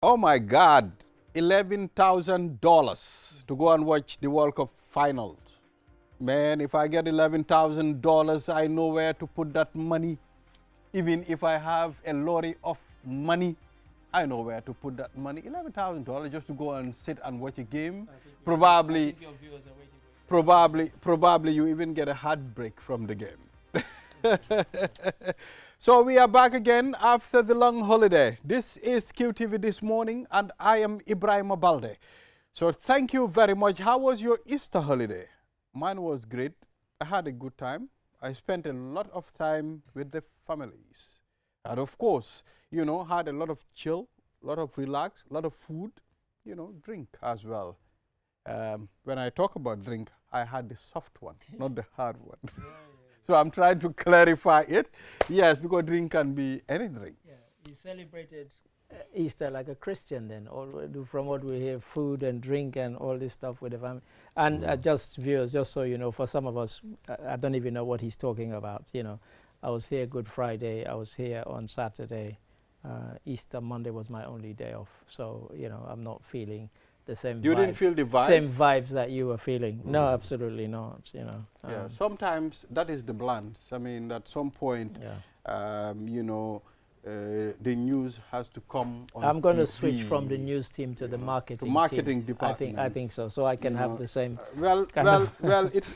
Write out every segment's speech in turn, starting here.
Oh my God, $11,000 to go and watch the World Cup finals. Man, if I get $11,000, I know where to put that money. Even if I have a lorry of money, I know where to put that money. $11,000 just to go and sit and watch a game. Probably, probably you even get a heartbreak from the game. So we are back again after the long holiday. This is QTV This Morning, and I am Ibrahim Abalde. So thank you very much. How was your Easter holiday? Mine was great. I had a good time. I spent a lot of time with the families. And of course, had a lot of chill, a lot of relax, a lot of food, drink as well. When I talk about drink, I had the soft one, not the hard one. So I'm trying to clarify it. Yes, because drink can be any drink. Yeah, you celebrated Easter like a Christian then, from what we hear, food and drink and all this stuff with the family. And just viewers, just so you know, for some of us, I don't even know what he's talking about. I was here Good Friday, I was here on Saturday. Easter Monday was my only day off. So, I'm not feeling the same You vibes, didn't feel the vibe? same vibes that you were feeling. No, absolutely not. Yeah, sometimes that is the balance. I mean, at some point, Yeah. the news has to come on I'm going to TV, switch from the news team to the marketing team. department. I think so. So I can have the same. Well, it's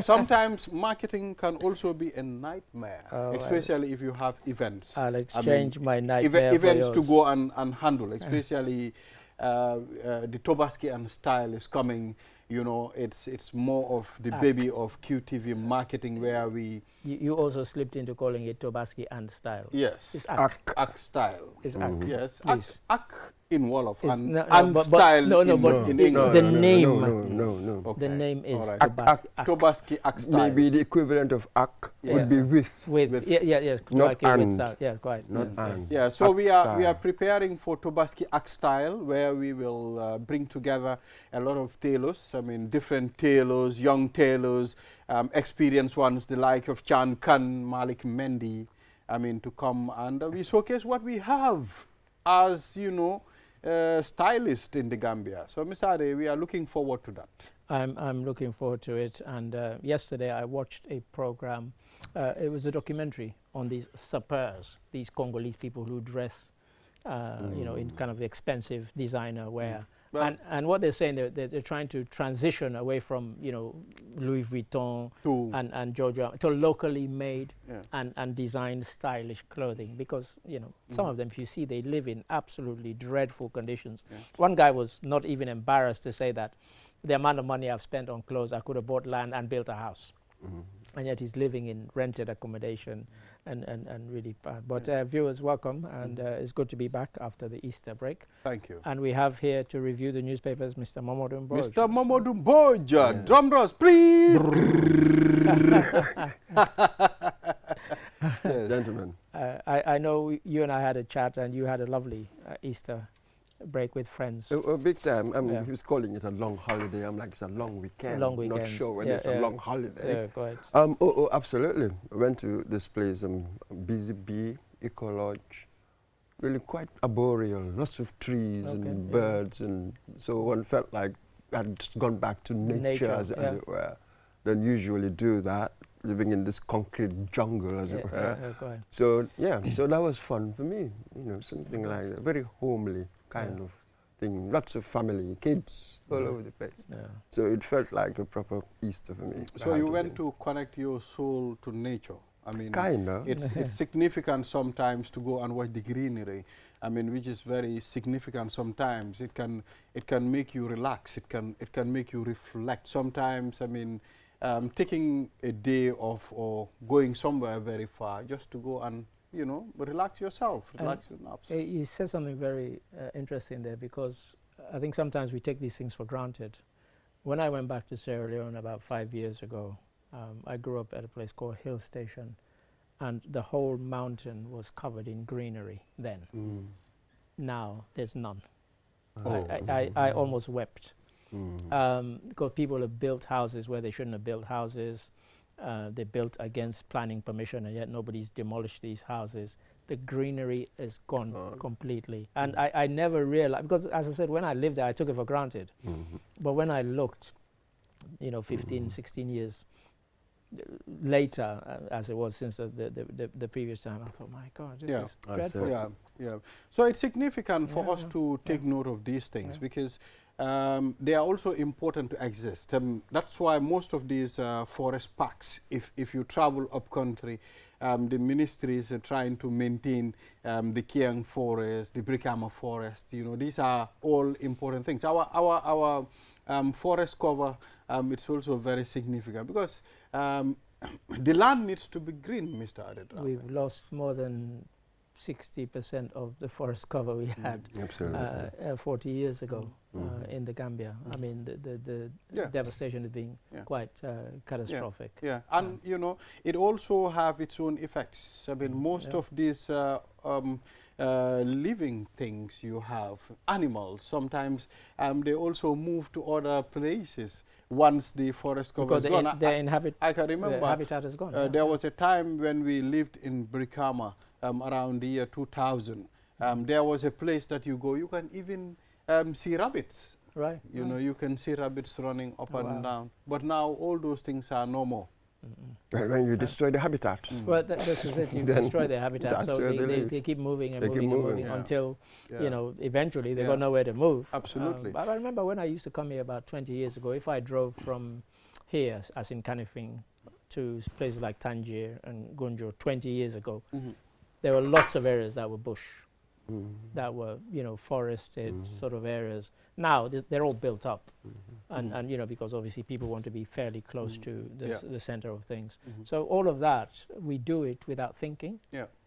sometimes marketing can also be a nightmare, especially if you have events. I'll exchange my nightmare events for to yours. go and handle, especially the Tobaski and style is coming. It's more of the baby of QTV marketing where we. You also slipped into calling it Tobaski and style. Yes. It's Ak. Ak style. It's Ak. Yes. Please. Ak in Wolof It's and, no, and but style in English. The name. No. Okay. The name is All right. Tobaski. Ak. Tobaski Ak style. Maybe the equivalent of ak would be with. With yes, Not Tobaski with and. style. Yeah, quite. Not yes, and. Yeah, so Ak we style. are preparing for Tobaski Ak style, where we will bring together a lot of tailors. I mean, different tailors, young tailors, experienced ones, the like of Chan Khan, Malik Mendy. I mean, to come and we showcase what we have as stylist in the Gambia. So, Ms. Ade, we are looking forward to that. I'm looking forward to it. And yesterday I watched a program. It was a documentary on these sapeurs, these Congolese people who dress, in kind of expensive designer wear. Well, And what they're saying, they're trying to transition away from, Louis Vuitton and Giorgio to locally made and designed stylish clothing, because, some of them, if you see, they live in absolutely dreadful conditions. Yeah. One guy was not even embarrassed to say that the amount of money I've spent on clothes, I could have bought land and built a house. And yet he's living in rented accommodation and really bad. But viewers, welcome, and it's good to be back after the Easter break. Thank you. And we have here to review the newspapers Mr. Momodou Mboja. Mr. Momodou Mboja, drum rolls, please. Yes. Gentlemen. I know you and I had a chat, and you had a lovely Easter break with friends. A big time. Yeah. He was calling it a long holiday. I'm like, it's a long weekend. Long weekend. Not sure whether Yeah, it's a long holiday. Yeah, go ahead. Absolutely. I went to this place, Busy Bee, Eco Lodge. Really quite arboreal, lots of trees and birds, and so one felt like I'd just gone back to nature, as it were. Don't usually do that, living in this concrete jungle, as it were. Go ahead. So so that was fun for me. Something like a very homely kind of thing. Lots of family, kids all over the place. Yeah. So it felt like a proper Easter for me. So you went to connect your soul to nature. I mean, Kinda. It's significant sometimes to go and watch the greenery. I mean, which is very significant sometimes. It can make you relax. It can make you reflect. Sometimes, I mean, taking a day off or going somewhere very far just to go and relax yourself, relax your nerves. You said something very interesting there, because I think sometimes we take these things for granted. When I went back to Sierra Leone about 5 years ago, I grew up at a place called Hill Station, and the whole mountain was covered in greenery then. Now there's none. I almost wept. Because people have built houses where they shouldn't have built houses. They built against planning permission, and yet nobody's demolished these houses. the greenery is gone completely. And I never realized, because as I said, when I lived there, I took it for granted. But when I looked, 15, 16 years later, as it was since the previous time, I thought, my God, this is dreadful. Yeah. So it's significant for us to take note of these things because they are also important to exist. That's why most of these forest parks, if you travel up country, the ministries are trying to maintain the Kiang forest, the Brikama forest. These are all important things. Our forest cover, it's also very significant because the land needs to be green, Mr. Adedrame. We've lost more than 60% of the forest cover we had 40 years ago in the Gambia. I mean, the devastation has been quite catastrophic. And it also have its own effects. I mean, most of these living things you have, animals, sometimes they also move to other places once the forest cover is gone. I can remember the habitat is gone. There was a time when we lived in Brikama around the year 2000. There was a place that you go, you can even see rabbits. Right. You can see rabbits running up and down. But now all those things are no more. When you destroy the habitat. Well, this is it. You destroy their habitat, so they keep moving and moving until, eventually they got nowhere to move. Absolutely. But I remember when I used to come here about 20 years ago, if I drove from here, as in Kanifing, to places like Tangier and Gunjur 20 years ago, there were lots of areas that were bush, that were, forested sort of areas. Now they're all built up, and because obviously people want to be fairly close to the center of things. So all of that, we do it without thinking,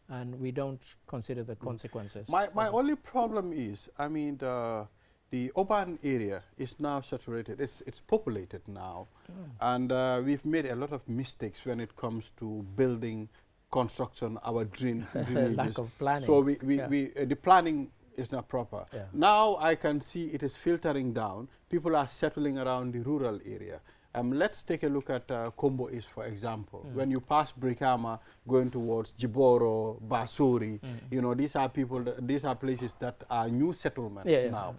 and we don't consider the consequences. My only problem is, I mean, the urban area is now saturated. It's populated now, and we've made a lot of mistakes when it comes to building, construction, our drainages. Lack of planning. So the planning is not proper. Now I can see it is filtering down. People are settling around the rural area. Let's take a look at Kombo East, for example. When you pass Brikama, going towards Jiboro, Basuri, these are places that are new settlements now.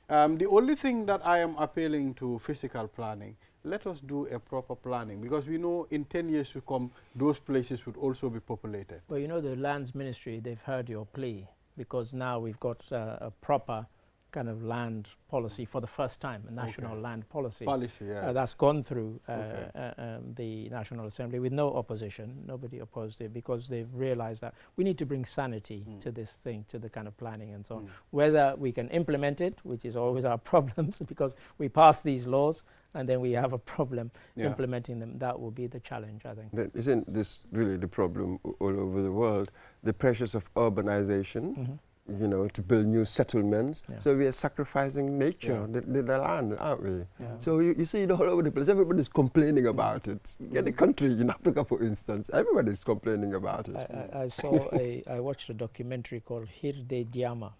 The only thing that I am appealing to physical planning, let us do a proper planning, because we know in 10 years to come, those places would also be populated. Well, the Lands Ministry, they've heard your plea, because now we've got a proper kind of land policy for the first time, a national land policy. That's gone through the National Assembly with no opposition. Nobody opposed it, because they've realized that we need to bring sanity to this thing, to the kind of planning and so on. Whether we can implement it, which is always our problems, because we pass these laws and then we have a problem implementing them. That will be the challenge, I think. But isn't this really the problem all over the world? The pressures of urbanization, to build new settlements. So we are sacrificing nature, the land, aren't we? So you see it all over the place. Everybody's complaining about it. The country in Africa, for instance, everybody's complaining about it. I watched a documentary called Hirde Diama,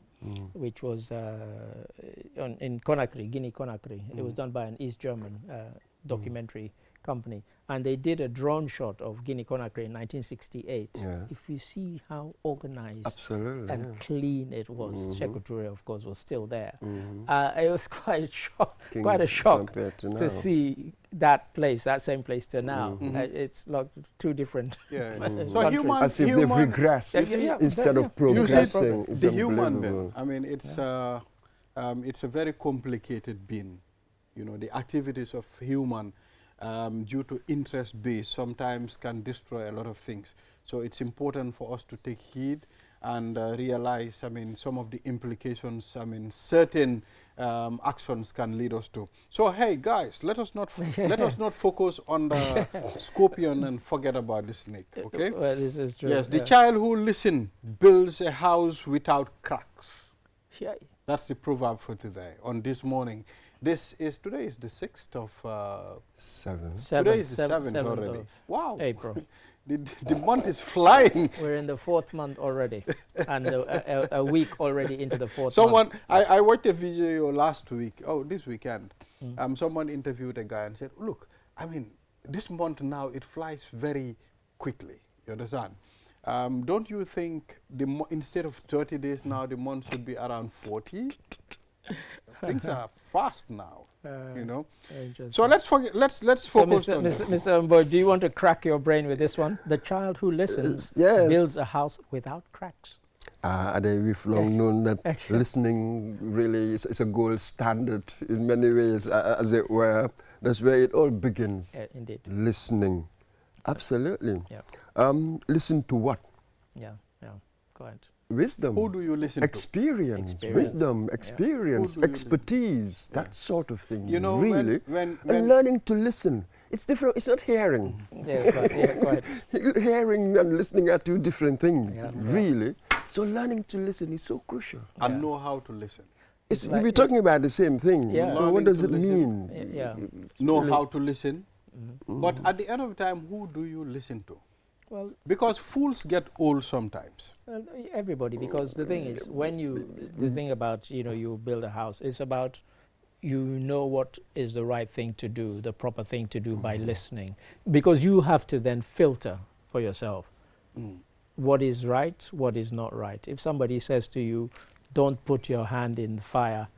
which was in Conakry, Guinea-Conakry. It was done by an East German documentary company, and they did a drone shot of Guinea-Conakry in 1968. If you see how organized and clean it was, Sékou Touré, of course, was still there. It was quite a shock to see that same place to now. It's like two different countries. So as if they've regressed instead of progressing. The human being, I mean, it's a very complicated being. The activities of human, due to interest base, sometimes can destroy a lot of things. So it's important for us to take heed and realize, I mean, some of the implications, I mean, certain actions can lead us to. So hey guys, let us not focus on the scorpion and forget about the snake. Okay. Well, this is true. Yes, the child who listens builds a house without cracks. That's the proverb for today. On this morning. Today is the 6th of 7th. Today is the 7th already. Wow. April. The month is flying. We're in the 4th month already, and a week already into the 4th month. I watched a video last week, this weekend. Someone interviewed a guy and said, look, I mean, this month now, it flies very quickly, you understand? Don't you think instead of 30 days now, the month should be around 40? Things are fast now, you know. So let's focus on this. Mr. Mbowe, do you want to crack your brain with this one? The child who listens builds a house without cracks. We've long known that listening really is a gold standard in many ways, as it were. That's where it all begins. Indeed. Listening. Absolutely. Yeah. Listen to what? Yeah, go ahead. Wisdom. Who do you listen to? Wisdom, experience, expertise, that sort of thing. You know, really. when and learning to listen. It's different. It's not hearing. Quite. Hearing and listening are two different things, really. So learning to listen is so crucial. And know how to listen. We're talking about the same thing. Yeah. What does it mean? Know how to listen. But at the end of the time, who do you listen to? Well, because fools get old sometimes. Everybody, because the thing is, the thing about, you build a house, it's about, what is the right thing to do, the proper thing to do by listening. Because you have to then filter for yourself what is right, what is not right. If somebody says to you, don't put your hand in fire,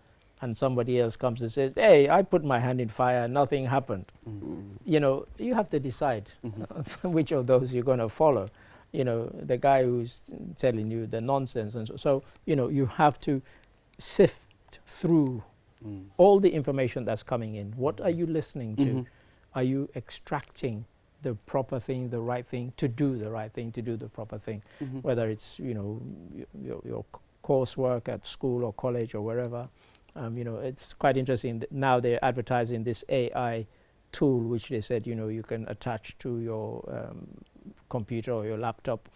and somebody else comes and says, hey, I put my hand in fire, nothing happened. You have to decide which of those you're going to follow. The guy who's telling you the nonsense. And so you have to sift through all the information that's coming in. What are you listening to? Are you extracting the proper thing, the right thing, to do the right thing, to do the proper thing? Whether it's, your coursework at school or college or wherever. It's quite interesting that now they're advertising this AI tool, which they said, you can attach to your computer or your laptop.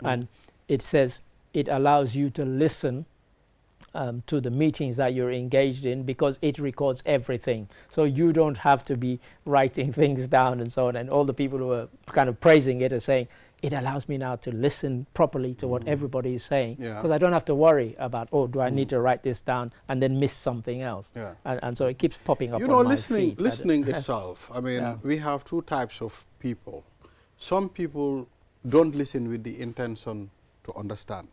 And it says it allows you to listen to the meetings that you're engaged in, because it records everything. So you don't have to be writing things down and so on. And all the people who are kind of praising it are saying, it allows me now to listen properly to what everybody is saying, because I don't have to worry about, do I need to write this down and then miss something else? And so it keeps popping up on my feed. Listening itself, I mean, we have two types of people. Some people don't listen with the intention to understand.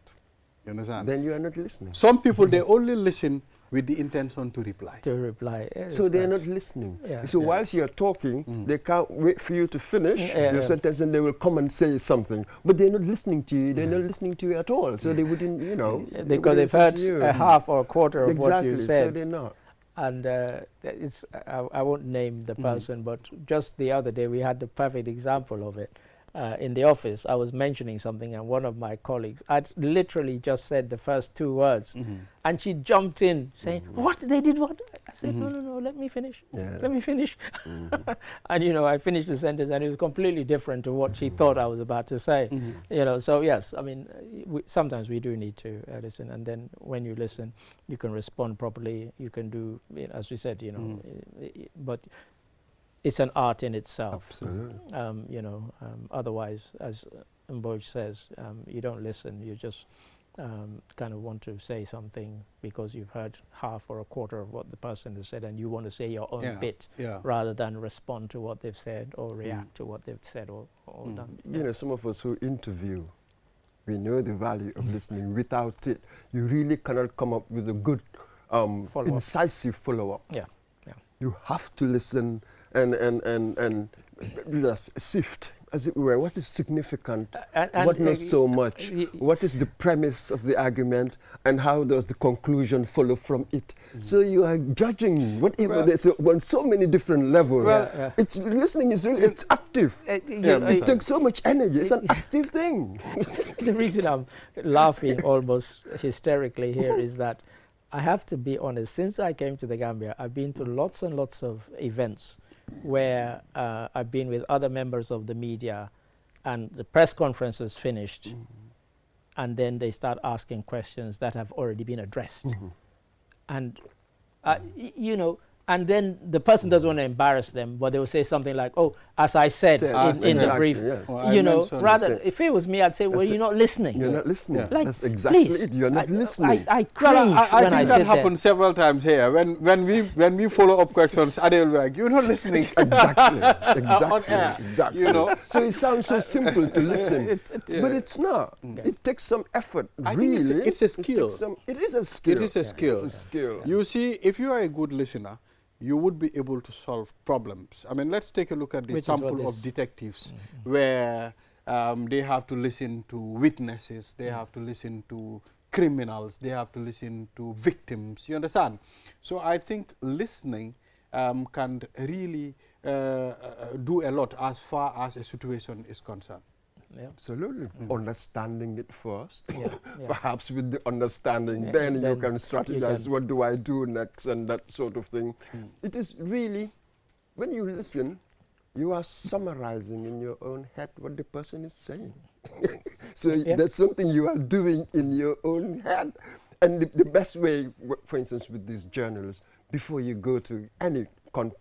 You understand? Then you are not listening. Some people, they only listen with the intention to reply. So they're not listening. So whilst you're talking, they can't wait for you to finish your sentence, and they will come and say something. But they're not listening to you. They're not listening to you at all. So they wouldn't, because they've heard a half or a quarter of what you said. So they're not. And I won't name the person, but just the other day we had the perfect example of it. In the office, I was mentioning something, and one of my colleagues, I'd literally just said the first two words, and she jumped in saying, what? They did what? I said, no, let me finish. Let me finish. And, I finished the sentence, and it was completely different to what she thought I was about to say. So yes, I mean, sometimes we do need to listen, and then when you listen, you can respond properly, you can do, as we said, but it's an art in itself. Absolutely. Otherwise, as Mbowe says, you don't listen. You just kind of want to say something because you've heard half or a quarter of what the person has said, and you want to say your own bit rather than respond to what they've said or react to what they've said or done. Some of us who interview, we know the value of listening. Without it, you really cannot come up with a good, incisive follow-up. You have to listen and sift, as it were, what is significant, what not so much, what is the premise of the argument, and how does the conclusion follow from it. So you are judging whatever. There's on so many different levels. It's listening is really, it's active. It takes so much energy. It's an active thing. The reason I'm laughing almost hysterically here is that I have to be honest. Since I came to the Gambia, I've been to lots and lots of events where I've been with other members of the media, and the press conference is finished, and then they start asking questions that have already been addressed. And, and then the person doesn't want to embarrass them, but they will say something like, "Oh, as I said in the brief," Well, you know. rather, If it was me, I'd say, "Well, you're not listening. You're not listening. Like, That's exactly please, it. You're not listening. I cringe I when I think that sit happened several times here. When we follow up questions, Ade will be like, "You're not listening." Exactly. You know. So it sounds so simple to listen, but it's not. It takes some effort. I think it's a skill. It is a skill. It is a skill. It's a skill. You see, if you are a good listener, you would be able to solve problems. I mean, let's take a look at the sample of detectives where they have to listen to witnesses, they have to listen to criminals, they have to listen to victims. You understand? So I think listening can really do a lot as far as a situation is concerned. Yeah. Absolutely. Understanding it first. Yeah. Perhaps with the understanding, then you can strategize, what do I do next, and that sort of thing. It is really, when you listen, you are summarizing in your own head what the person is saying. So there's something you are doing in your own head. And the best way, for instance, with these journalists, before you go to any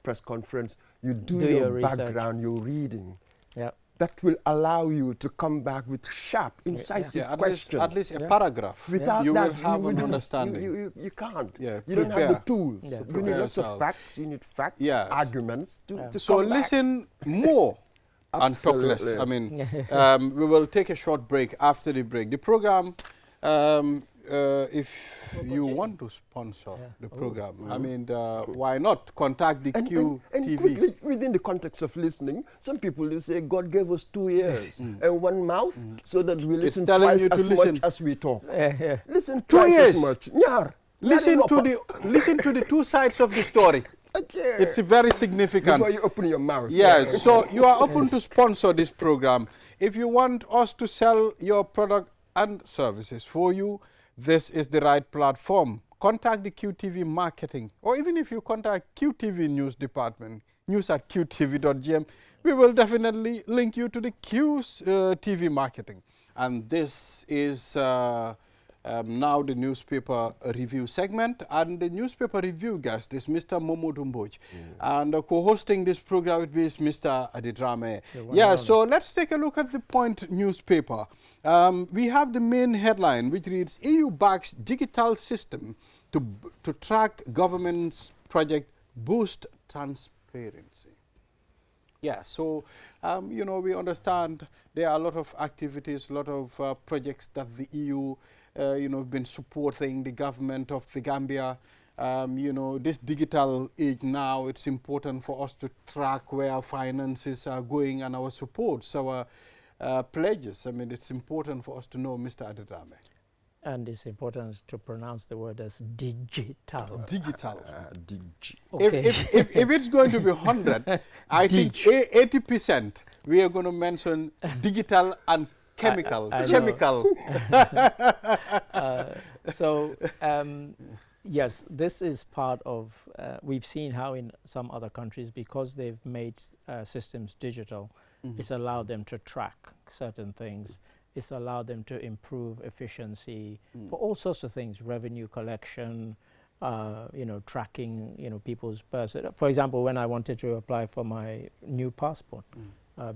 press conference, you do your background, your reading. Yeah. That will allow you to come back with sharp, incisive questions. At least a paragraph. Without you that, will have an understanding. You can't. Yeah, you don't have the tools. Yeah, you need lots of facts. You need facts, arguments to so come back. listen more and talk less. I mean, we will take a short break. After the break, the program, if you want to sponsor the program, I mean, why not contact the QTV? And quickly, within the context of listening, some people will say God gave us 2 ears and 1 mouth so that we listen twice as much as we talk. Listen twice as much. Listen to the 2 sides of the story. It's very significant. Before you open your mouth. Yes, so you are open to sponsor this program. If you want us to sell your product and services for you, this is the right platform. Contact the QTV marketing, or even if you contact QTV news department, news@qtv.gm, we will definitely link you to the QTV marketing. And this is now the newspaper review segment, and the newspaper review guest is Mr. Momodu Mboj, and co-hosting this program with me is Mr. Adedrame. So let's take a look at the Point newspaper. We have the main headline, which reads, EU backs digital system to track government's project boost transparency. Yeah, so, you know, we understand there are a lot of activities, a lot of projects that the EU you know, been supporting the government of the Gambia. You know, this digital age now, it's important for us to track where our finances are going and our supports, our pledges. I mean, it's important for us to know, Mr. Adedrame. And it's important to pronounce the word as digital. Digital. Okay. If it's going to be 100, I think 80% we are going to mention digital and chemical. Yes, this is part of, we've seen how in some other countries, because they've made systems digital, it's allowed them to track certain things. It's allowed them to improve efficiency for all sorts of things, revenue collection, you know, tracking, you know, people's person. For example, when I wanted to apply for my new passport,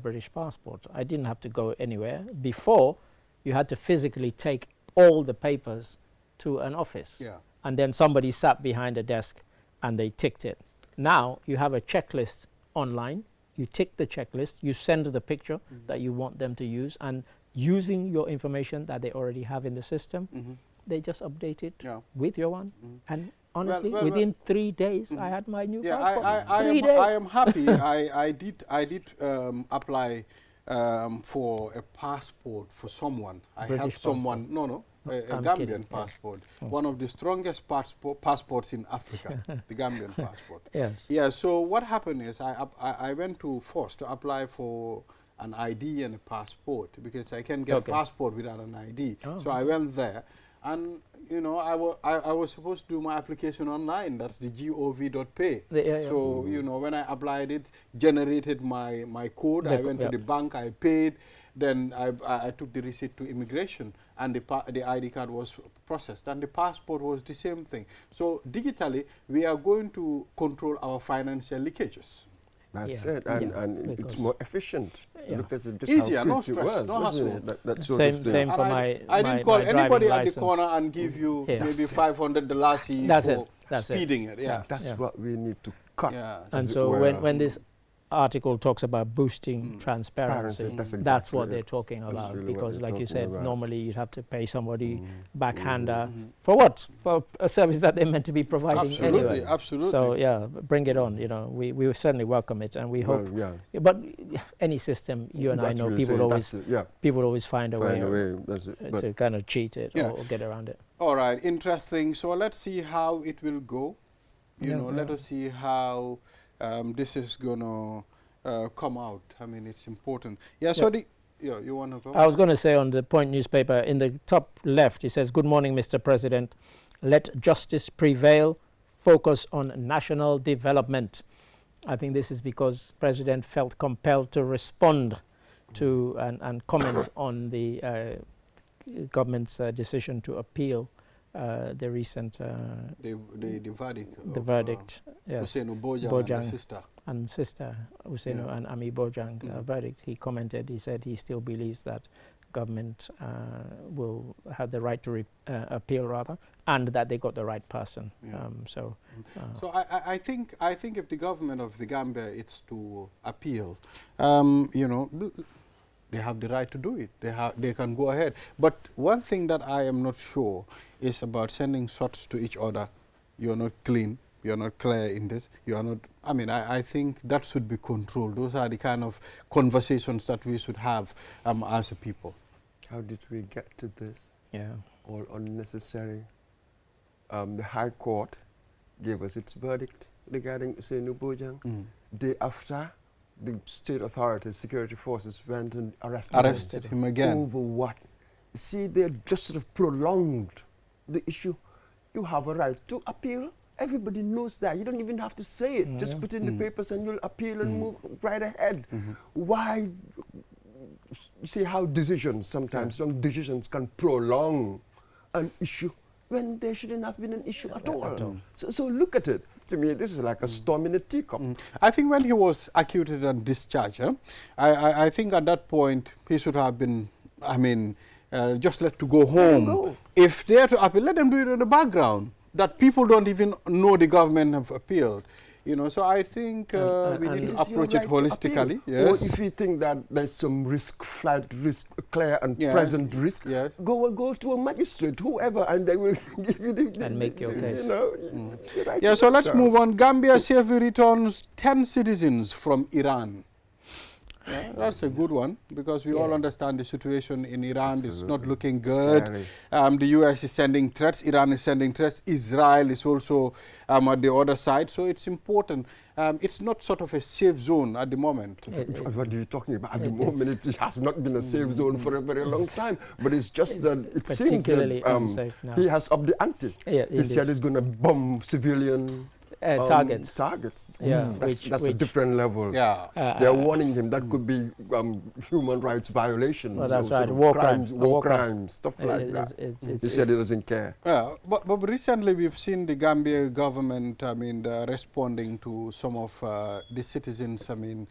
British passport, I didn't have to go anywhere. Before, you had to physically take all the papers to an office. And then somebody sat behind a desk and they ticked it. Now, you have a checklist online. You tick the checklist. You send the picture that you want them to use. And using your information that they already have in the system, they just update it with your one. And honestly, within 3 days, I had my new passport. I am happy. I did apply for a passport for someone. I helped someone. A Gambian passport. One of the strongest passports in Africa, the Gambian passport. Yeah, so what happened is I went to Force to apply for an ID and a passport, because I can get a passport without an ID. So I went there, and you know, I was supposed to do my application online. That's the gov.pay. So, you know, when I applied it, generated my code. I went to the bank, I paid. Then I took the receipt to immigration, and the ID card was processed, and the passport was the same thing. So digitally, we are going to control our financial leakages. That's it, and it's more efficient. Look at it, just easier, how no quick stress, it was, no hassle. That sort of thing. Same for I didn't call anybody at the corner and give you maybe $500 for speeding it. Yeah, that's what we need to cut. Yeah. And so when this article talks about boosting transparency, that's what they're talking about, really, because like you said, normally you'd have to pay somebody backhander for what? For a service that they're meant to be providing anyway. Absolutely. So yeah, bring it on. You know, we certainly welcome it, and we hope. But any system, you and I know, people always find a way to kind of cheat it or get around it. All right, interesting. So let's see how it will go. You know, let us see how this is gonna come out. I mean, it's important. Yeah. So you want to go? I was going to say on the Point newspaper in the top left, it says, "Good morning, Mr. President. Let justice prevail. Focus on national development." I think this is because President felt compelled to respond to and comment on the government's decision to appeal the recent the verdict. The verdict, yes. Usainu Bojang and sister Usainu and Ami Bojang verdict. He commented. He said he still believes that government will have the right to appeal, rather, and that they got the right person. So I think if the government of the Gambia is to appeal, you know, they have the right to do it. They can go ahead. But one thing that I am not sure is about sending shots to each other. You're not clean. You're not clear in this. You are not. I mean, I think that should be controlled. Those are the kind of conversations that we should have as a people. How did we get to this? Yeah. All unnecessary. The High Court gave us its verdict regarding Usainu Bojang. Day after, the state authorities, security forces went and arrested him again. Over what? See, they just sort of prolonged the issue. You have a right to appeal. Everybody knows that. You don't even have to say it. Just put in the papers and you'll appeal and move right ahead. Why? You see how decisions, sometimes wrong decisions can prolong an issue when there shouldn't have been an issue at all. So look at it. To me, this is like a storm in a teacup. I think when he was acquitted and discharged, I think at that point he should have been, I mean, just let to go home. If they are to appeal, let them do it in the background, that people don't even know the government have appealed. You know, so I think we need to approach it holistically. Or if you think that there's some risk, flight risk, clear and present risk, go to a magistrate, whoever, and they will give you the and make your case. You know, so let's move on. Gambia safely returns 10 citizens from Iran. That's a good one, because we all understand the situation in Iran. It's not looking good. The U.S. is sending threats. Iran is sending threats. Israel is also at the other side. So it's important. It's not sort of a safe zone at the moment. What are you talking about? At the moment, it has not been a safe zone for a very long time. But it's just that it seems that he has upped the ante. He said he's going to bomb civilian targets. That's a different level. They're warning him that could be human rights violations. Well, that's right. War crimes, stuff like that. He said he doesn't care. But recently we've seen the Gambia government, I mean, responding to some of the citizens, I mean,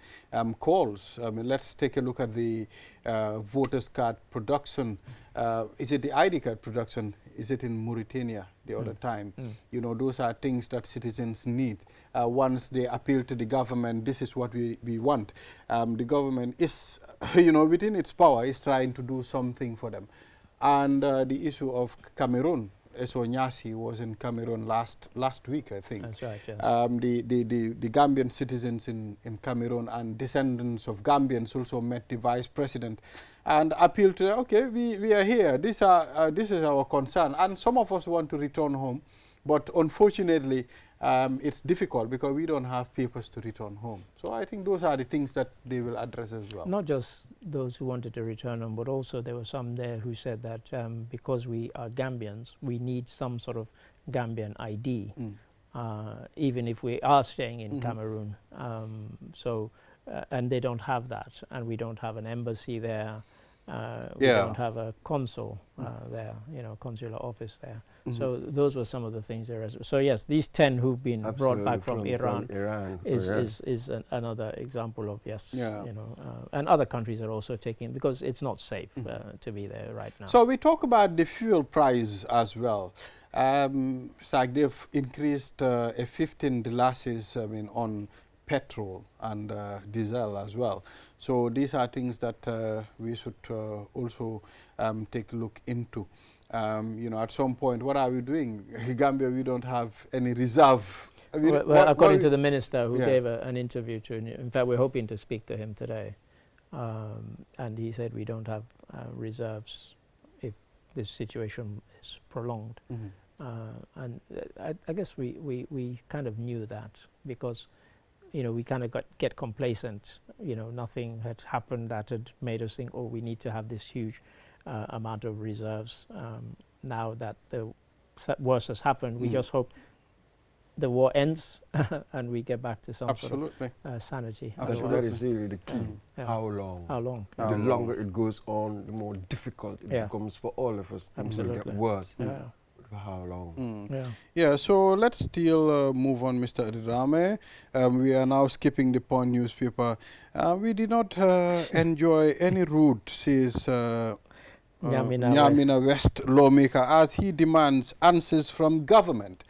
calls. I mean, let's take a look at the voters card production. Is it the ID card production? Is it in Mauritania the other time? You know, those are things that citizens need. Once they appeal to the government, this is what we want. The government is, you know, within its power, is trying to do something for them. And the issue of Cameroon, Eso Nyasi was in Cameroon last week, I think. That's right, yes. The Gambian citizens in Cameroon and descendants of Gambians also met the vice president and appealed to, okay, we are here. This is our concern. And some of us want to return home. But unfortunately, it's difficult because we don't have papers to return home. So I think those are the things that they will address as well. Not just those who wanted to return home, but also there were some there who said that because we are Gambians, we need some sort of Gambian ID, even if we are staying in Cameroon. And they don't have that, and we don't have an embassy there. We don't have a consul there, consular office there. So those were some of the things there. So yes, these 10 who've been brought back from Iran is another example of and other countries are also taking, because it's not safe to be there right now. So we talk about the fuel price as well. It's like they've increased $15 on petrol and diesel as well. So these are things that we should also take a look into. At some point, what are we doing? In Gambia, we don't have any reserve. According to the minister who gave an interview in fact, we're hoping to speak to him today, and he said we don't have reserves if this situation is prolonged. And I guess we kind of knew that, because we kind of get complacent. Nothing had happened that had made us think, oh, we need to have this huge amount of reserves. Now that the worst has happened, we just hope the war ends and we get back to some sort of sanity. That is really the key. How long? How long? The longer it goes on, the more difficult it becomes for all of us. Things will get worse. For how long? So let's still move on, Mr. Adirame. We are now skipping the Punch newspaper. We did not enjoy any route, says Nyamina West lawmaker, as he demands answers from government.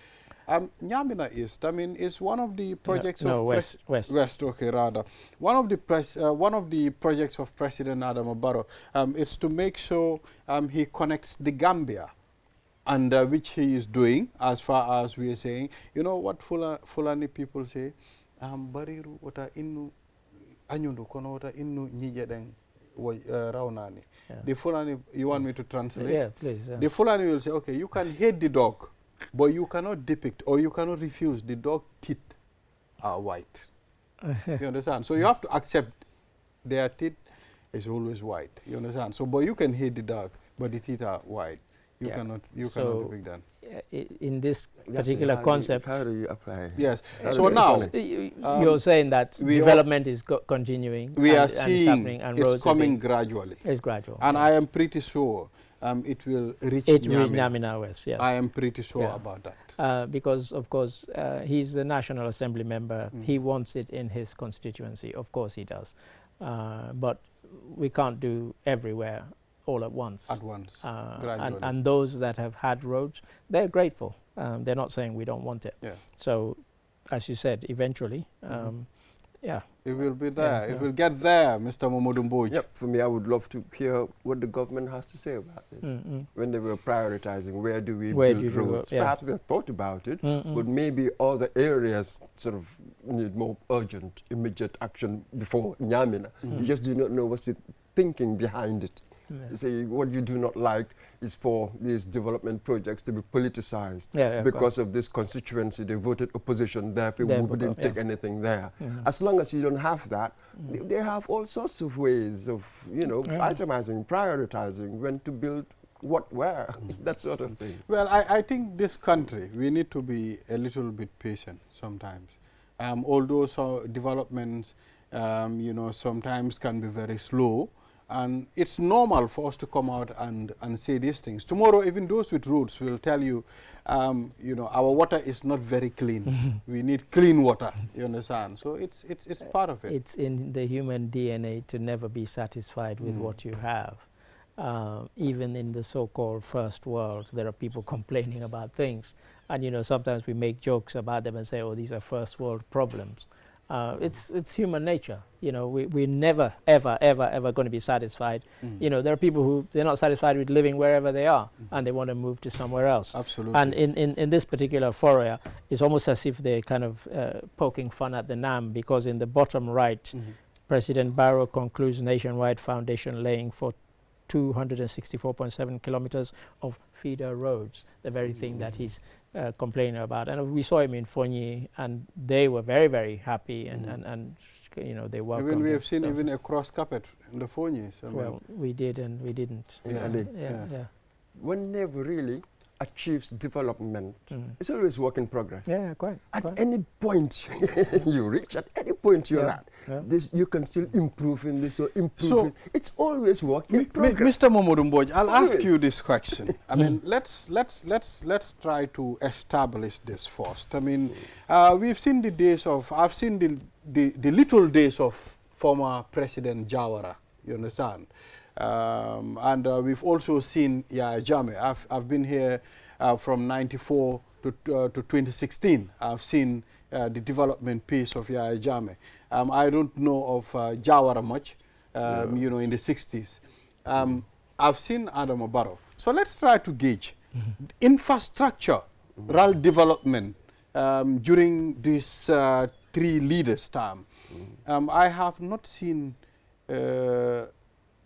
Nyamina East, is one of the projects of West. Okay, rather one of the projects of President Adama Barrow. It's to make sure he connects the Gambia, and which he is doing, as far as we are saying. You know what Fulani people say? Bariru wata innu anyundu kono wata innu nyijeden raunani. The Fulani, you want me to translate? Yeah, please. The Fulani will say, okay, you can hate the dog, but you cannot depict or you cannot refuse the dog teeth are white. You understand? So you have to accept their teeth is always white. You understand? So, but you can hate the dog, but the teeth are white. You cannot depict that. In this particular concept, how do you apply? Yes. So now you're saying that development is continuing. We are seeing it's coming gradually. It's gradual. And I am pretty sure it will reach Nyamina West. Yes. I am pretty sure about that. Because of course he's the National Assembly member. He wants it in his constituency. Of course he does. But we can't do everywhere all at once. And those that have had roads, they're grateful. They're not saying we don't want it. So, as you said, eventually, it will be there. It will get there, Mr. Mamadou Mbodj. Yep. For me, I would love to hear what the government has to say about this. When they were prioritizing, where do we build roads? Perhaps they thought about it, but maybe other areas sort of need more urgent, immediate action before Nyamina. You just do not know what's the thinking behind it. You say what you do not like is for these development projects to be politicized because of this constituency. They voted opposition, therefore we wouldn't take anything there. As long as you don't have that, they have all sorts of ways of, itemizing, prioritizing, when to build what, where, that sort of thing. Well, I think this country, we need to be a little bit patient sometimes. Although developments, sometimes can be very slow. And it's normal for us to come out and say these things. Tomorrow, even those with roads will tell you, our water is not very clean. We need clean water, you understand? So it's part of it. It's in the human DNA to never be satisfied with what you have. Even in the so-called first world, there are people complaining about things. And, sometimes we make jokes about them and say, oh, these are first world problems. It's human nature. We're never, ever, ever, ever going to be satisfied. There are people who, they're not satisfied with living wherever they are, and they want to move to somewhere else. Absolutely. And in this particular foray, it's almost as if they're kind of poking fun at the NAM, because in the bottom right, President Barrow concludes nationwide foundation laying for 264.7 kilometers of feeder roads, the very thing that he's complaining about. And we saw him in Fonyi, and they were very, very happy, and you know, they welcomed Even we him. have seen even a cross carpet in the Fonyis. Well, we did and we didn't. Yeah. One never really achieves development. It's always work in progress. Yeah, quite. At any point you reach, at any point you're at, this, you can still improve in this or improve. So it's always work in progress. Mr. Momodu, I'll ask you this question. I mean, let's try to establish this first. I mean, we've seen the days of, I've seen the little days of former President Jawara. You understand? And we've also seen Yahya Jammeh. I've been here from '94 to 2016. I've seen the development piece of Yahya Jammeh. I don't know of Jawara much, you know, in the 60s. I've seen Adama Barrow. So let's try to gauge infrastructure, rural development during this three leaders' term. I have not seen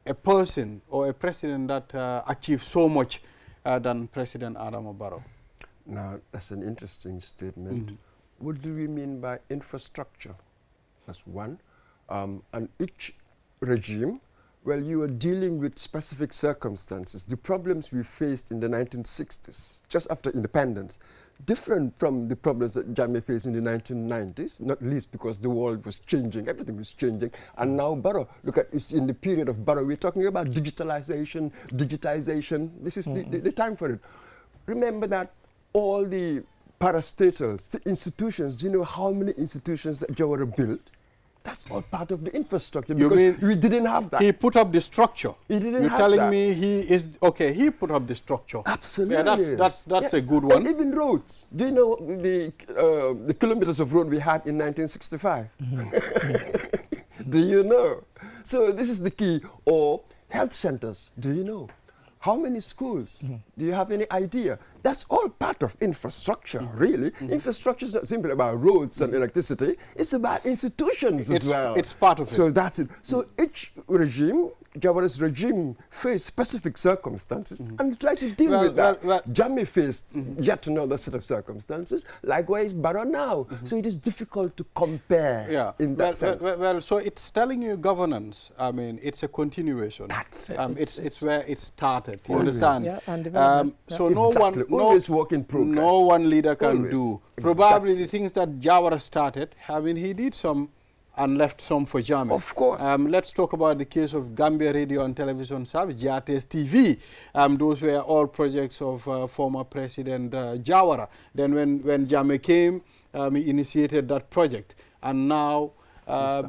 a person or a president that achieved so much than President Adama Barrow. Now, that's an interesting statement. What do we mean by infrastructure? That's one. And each regime, well, you are dealing with specific circumstances. The problems we faced in the 1960s, just after independence, different from the problems that Jammeh faced in the 1990s, not least because the world was changing, everything was changing. And now Barrow, look at, it's in the period of Barrow, we're talking about digitalization, digitization. This is the time for it. Remember that all the parastatals, the institutions, do you know how many institutions that Jawara built? That's all part of the infrastructure, because we didn't have that. He put up the structure. He didn't You're have telling that. me he is, okay, he put up the structure. Absolutely. Yeah, that's a good one. And even roads. Do you know the kilometers of road we had in 1965? Do you know? So this is the key. Or health centers. Do you know? How many schools? Do you have any idea? That's all part of infrastructure, really. Infrastructure is not simply about roads and electricity. It's about institutions as well. It's part of it. So that's it. So each regime, Jawara's regime, faced specific circumstances and tried to deal with that. Jammeh faced yet another set of circumstances. Likewise, Barrow now. So it is difficult to compare in that sense. Well, so it's telling you governance. I mean, it's a continuation. That's it. It's where it started. You Always. understand? Yeah, and development. So always work in progress. No one leader can Always. do. Probably the things that Jawara started, I mean, he did some and left some for Jammeh. Of course. Let's talk about the case of Gambia Radio and Television Service, GRTS TV. Those were all projects of former President Jawara. Then when Jammeh came, he initiated that project. And now,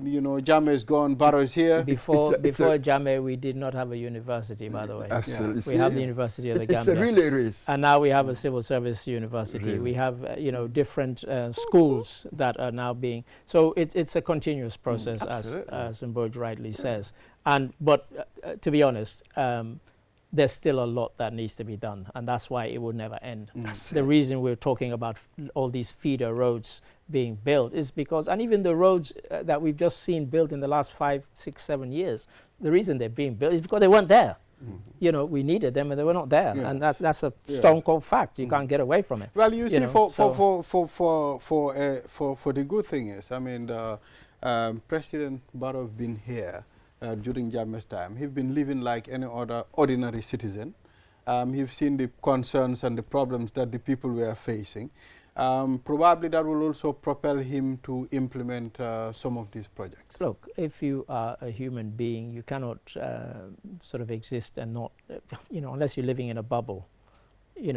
you know, Jammeh is gone, Barrow is here. Before Jammeh, we did not have a university, by the way. Absolutely. We have the University of the Gambia. It's a relay race. And now we have a civil service university. Really? We have, you know, different schools that are now being... So it's a continuous process, as Mboj rightly says. But to be honest, there's still a lot that needs to be done, and that's why it will never end. The reason we're talking about all these feeder roads being built is because, and even the roads that we've just seen built in the last 5, 6, 7 years, the reason they're being built is because they weren't there. You know, we needed them and they were not there, and that's a stone cold fact. You can't get away from it. Well, you see, for the good thing is, I mean, President Barrow has been here during Jammeh's time. He's been living like any other ordinary citizen. He's seen the concerns and the problems that the people were facing. Probably that will also propel him to implement some of these projects. Look, if you are a human being, you cannot sort of exist and not, you know, unless you're living in a bubble. You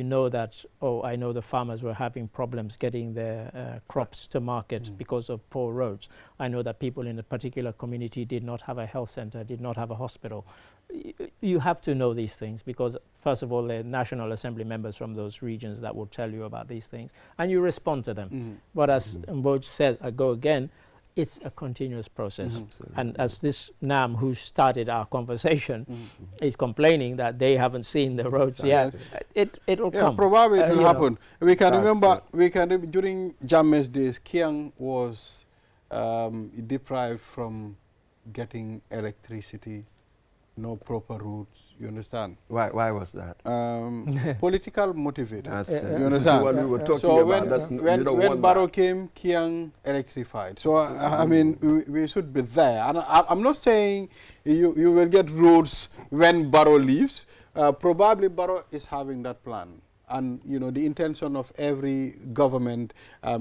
know that, oh, I know the farmers were having problems getting their crops to market because of poor roads. I know that people in a particular community did not have a health center, did not have a hospital. You have to know these things because, first of all, there are National Assembly members from those regions that will tell you about these things, and you respond to them. But as Mboj says, I go again, it's a continuous process. And as this NAM, who started our conversation, is complaining that they haven't seen the roads yet, it'll come. Probably it will happen. We can remember, it. During Jammeh's days, Kiang was deprived from getting electricity no proper routes. You understand? Why was that? Political motivated. That's, you this is the understand? one we were talking So about. That's, you don't when want Barrow that. came, Kiang electrified. So I mean, we should be there. And I'm not saying you will get roads when Barrow leaves. Probably Barrow is having that plan. And you know, the intention of every government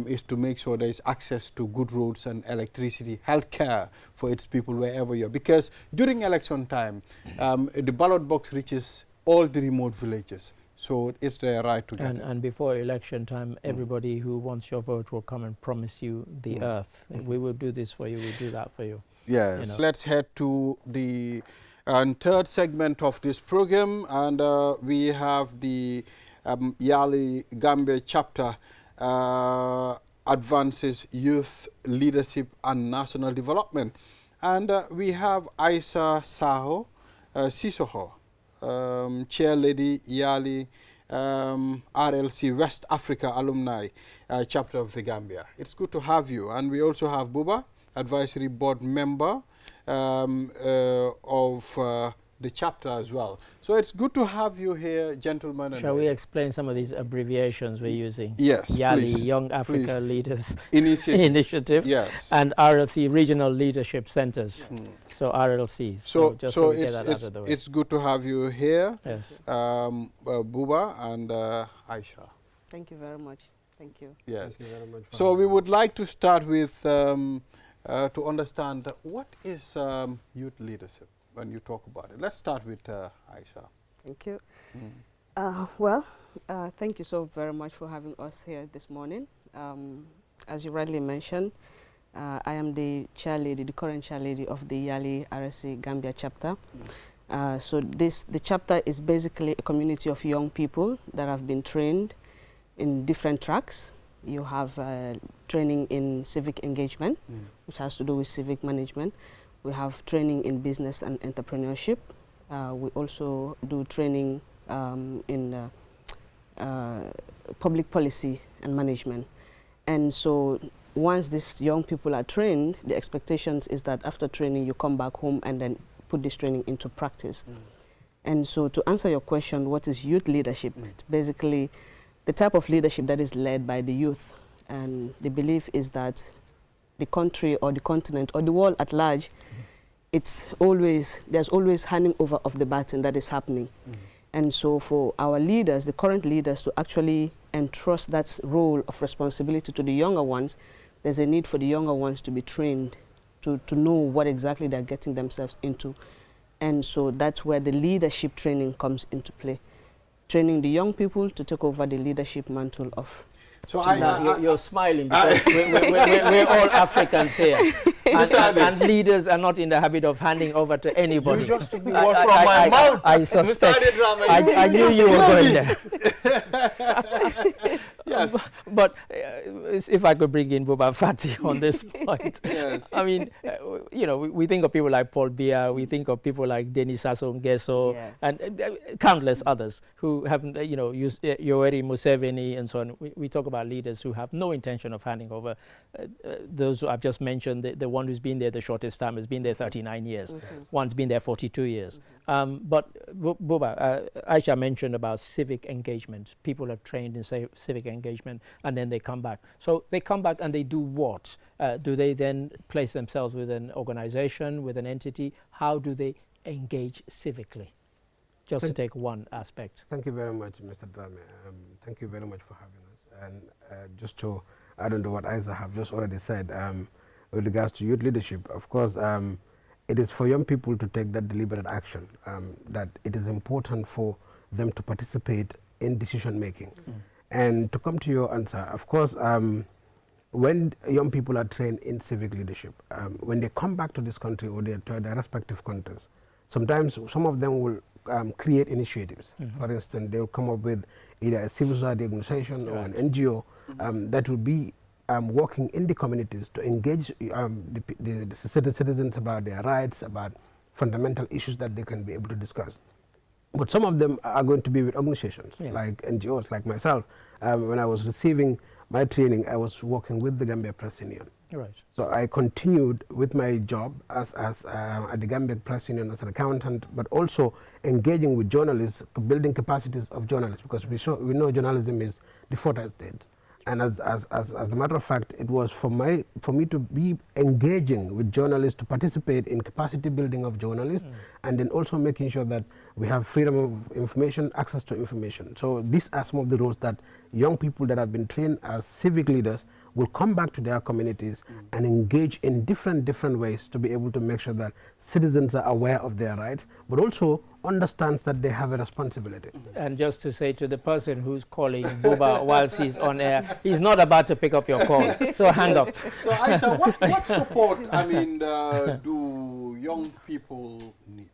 is to make sure there is access to good roads and electricity, healthcare for its people wherever you are. Because during election time, the ballot box reaches all the remote villages. So it's their right to get it. And before election time, everybody who wants your vote will come and promise you the earth. We will do this for you, we'll do that for you. Yes. You know. Let's head to the third segment of this program, and we have the Yali Gambia chapter advances youth leadership and national development. And we have Aisha Saho Sissoho, chair lady Yali RLC West Africa alumni chapter of the Gambia. It's good to have you. And we also have Buba, advisory board member of the chapter as well. So it's good to have you here, gentlemen. Shall we explain some of these abbreviations we're using? Yes, YALI, please. Young Africa Leaders Initiative. Initiative, Yes. and RLC, Regional Leadership Centers. So RLCs. So, just so we get that out of the way. it's good to have you here, Yes. Buba and Aisha. Thank you very much. Thank you. Yes. Thank you very much for So we would like to start with to understand what is youth leadership when you talk about it. Let's start with Aisha. Thank you. Mm. Thank you so very much for having us here this morning. As you rightly mentioned, I am the chair lady, the current chair lady of the Yali RSC Gambia chapter. So the chapter is basically a community of young people that have been trained in different tracks. You have training in civic engagement, which has to do with civic management. We have training in business and entrepreneurship. We also do training in public policy and management. And so once these young people are trained, the expectations is that after training you come back home and then put this training into practice. And so to answer your question, what is youth leadership? It's basically the type of leadership that is led by the youth. And the belief is that the country or the continent or the world at large, there's always handing over of the baton that is happening. And so for our leaders, the current leaders, to actually entrust that role of responsibility to the younger ones, there's a need for the younger ones to be trained to know what exactly they're getting themselves into. And so that's where the leadership training comes into play. Training the young people to take over the leadership mantle of. So you're smiling because we're all Africans here. And leaders are not in the habit of handing over to anybody. You just took the word from my mouth. I suspect. I knew you were going there. Yes. But if I could bring in Buba Fati on this point. Yes. I mean, you know, we think of people like Paul Biya, we think of people like Denis Sassou Nguesso, Yes. and countless others who haven't, you know, used Yoweri Museveni and so on. We talk about leaders who have no intention of handing over. Those who I've just mentioned, the one who's been there the shortest time has been there 39 years. One's been there 42 years. But Buba, Aisha mentioned about civic engagement. People are trained in civic engagement and then they come back. So they come back and they do what? Do they then place themselves with an organization, with an entity? How do they engage civically? Just to take one aspect. Thank you very much, Mr. Drame. Thank you very much for having us. And just to add on to what Isa have just already said, with regards to youth leadership, of course, it is for young people to take that deliberate action, that it is important for them to participate in decision making. And to come to your answer, of course, when young people are trained in civic leadership, when they come back to this country or to their respective countries, sometimes some of them will create initiatives. For instance, they'll come up with either a civil society organization or an NGO that will be working in the communities to engage the citizens about their rights, about fundamental issues that they can be able to discuss. But some of them are going to be with organizations like NGOs, like myself. When I was receiving my training, I was working with the Gambia Press Union. Right. So I continued with my job as at the Gambia Press Union as an accountant, but also engaging with journalists, building capacities of journalists, because we know journalism is the fourth estate. And as a matter of fact, it was for me to be engaging with journalists, to participate in capacity building of journalists, and then also making sure that we have freedom of information, access to information. So these are some of the roles that young people that have been trained as civic leaders will come back to their communities and engage in different ways to be able to make sure that citizens are aware of their rights, but also understands that they have a responsibility. And just to say to the person who's calling Buba whilst he's on air, he's not about to pick up your call, so hang up. So Aisha, what support, I mean, do young people need?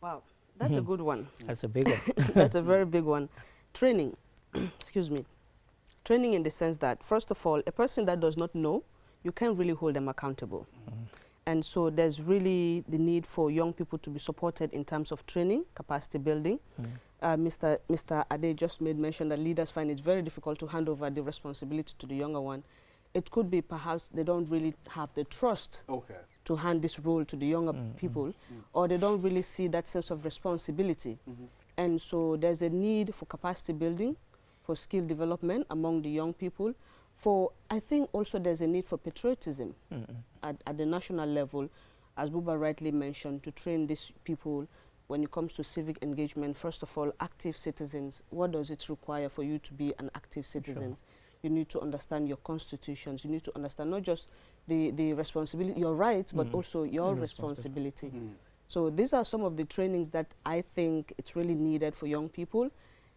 Wow, that's a good one. That's a big one. That's a very big one. Training, excuse me. Training in the sense that, first of all, a person that does not know, you can't really hold them accountable. And so there's really the need for young people to be supported in terms of training, capacity building. Mr. Ade just made mention that leaders find it very difficult to hand over the responsibility to the younger one. It could be perhaps they don't really have the trust to hand this role to the younger people, or they don't really see that sense of responsibility. And so there's a need for capacity building, for skill development among the young people. I think also there's a need for patriotism at the national level, as Buba rightly mentioned, to train these people when it comes to civic engagement. First of all, active citizens. What does it require for you to be an active citizen? Sure. You need to understand your constitutions. You need to understand not just the responsibility, your rights, but also your responsibility. So these are some of the trainings that I think it's really needed for young people.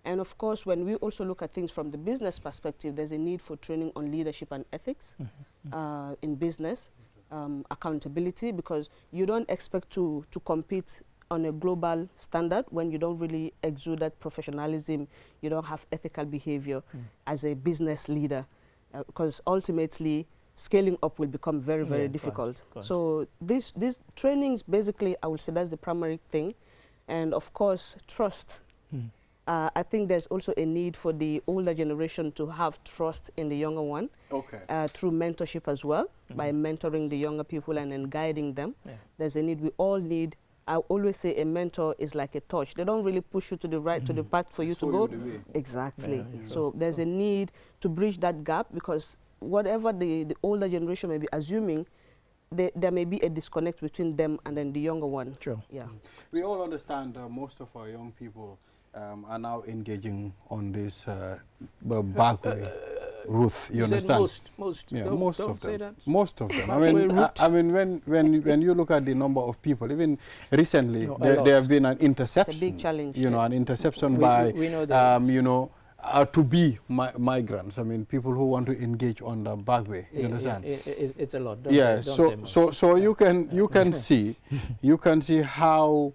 And of course, when we also look at things from the business perspective, there's a need for training on leadership and ethics in business, accountability, because you don't expect to compete on a global standard when you don't really exude that professionalism, you don't have ethical behavior as a business leader, because ultimately scaling up will become very, very difficult. So these trainings, basically, I would say that's the primary thing. And of course, trust. I think there's also a need for the older generation to have trust in the younger one through mentorship as well, by mentoring the younger people and then guiding them. There's a need, we all need, I always say a mentor is like a torch. They don't really push you to the right, to the path for you to go. Exactly. So there's a need to bridge that gap, because whatever the older generation may be assuming, there may be a disconnect between them and then the younger one. True. Yeah. We all understand most of our young people are now engaging on this back way route. You understand? Most. Yeah, don't, most don't of them. say that. Most of them. I mean, when you look at the number of people, even recently, there have been an interception. It's a big challenge. You know, an interception by, we know that you know, to-be migrants. I mean, people who want to engage on the back way. You understand? It's a lot. So you can see, how.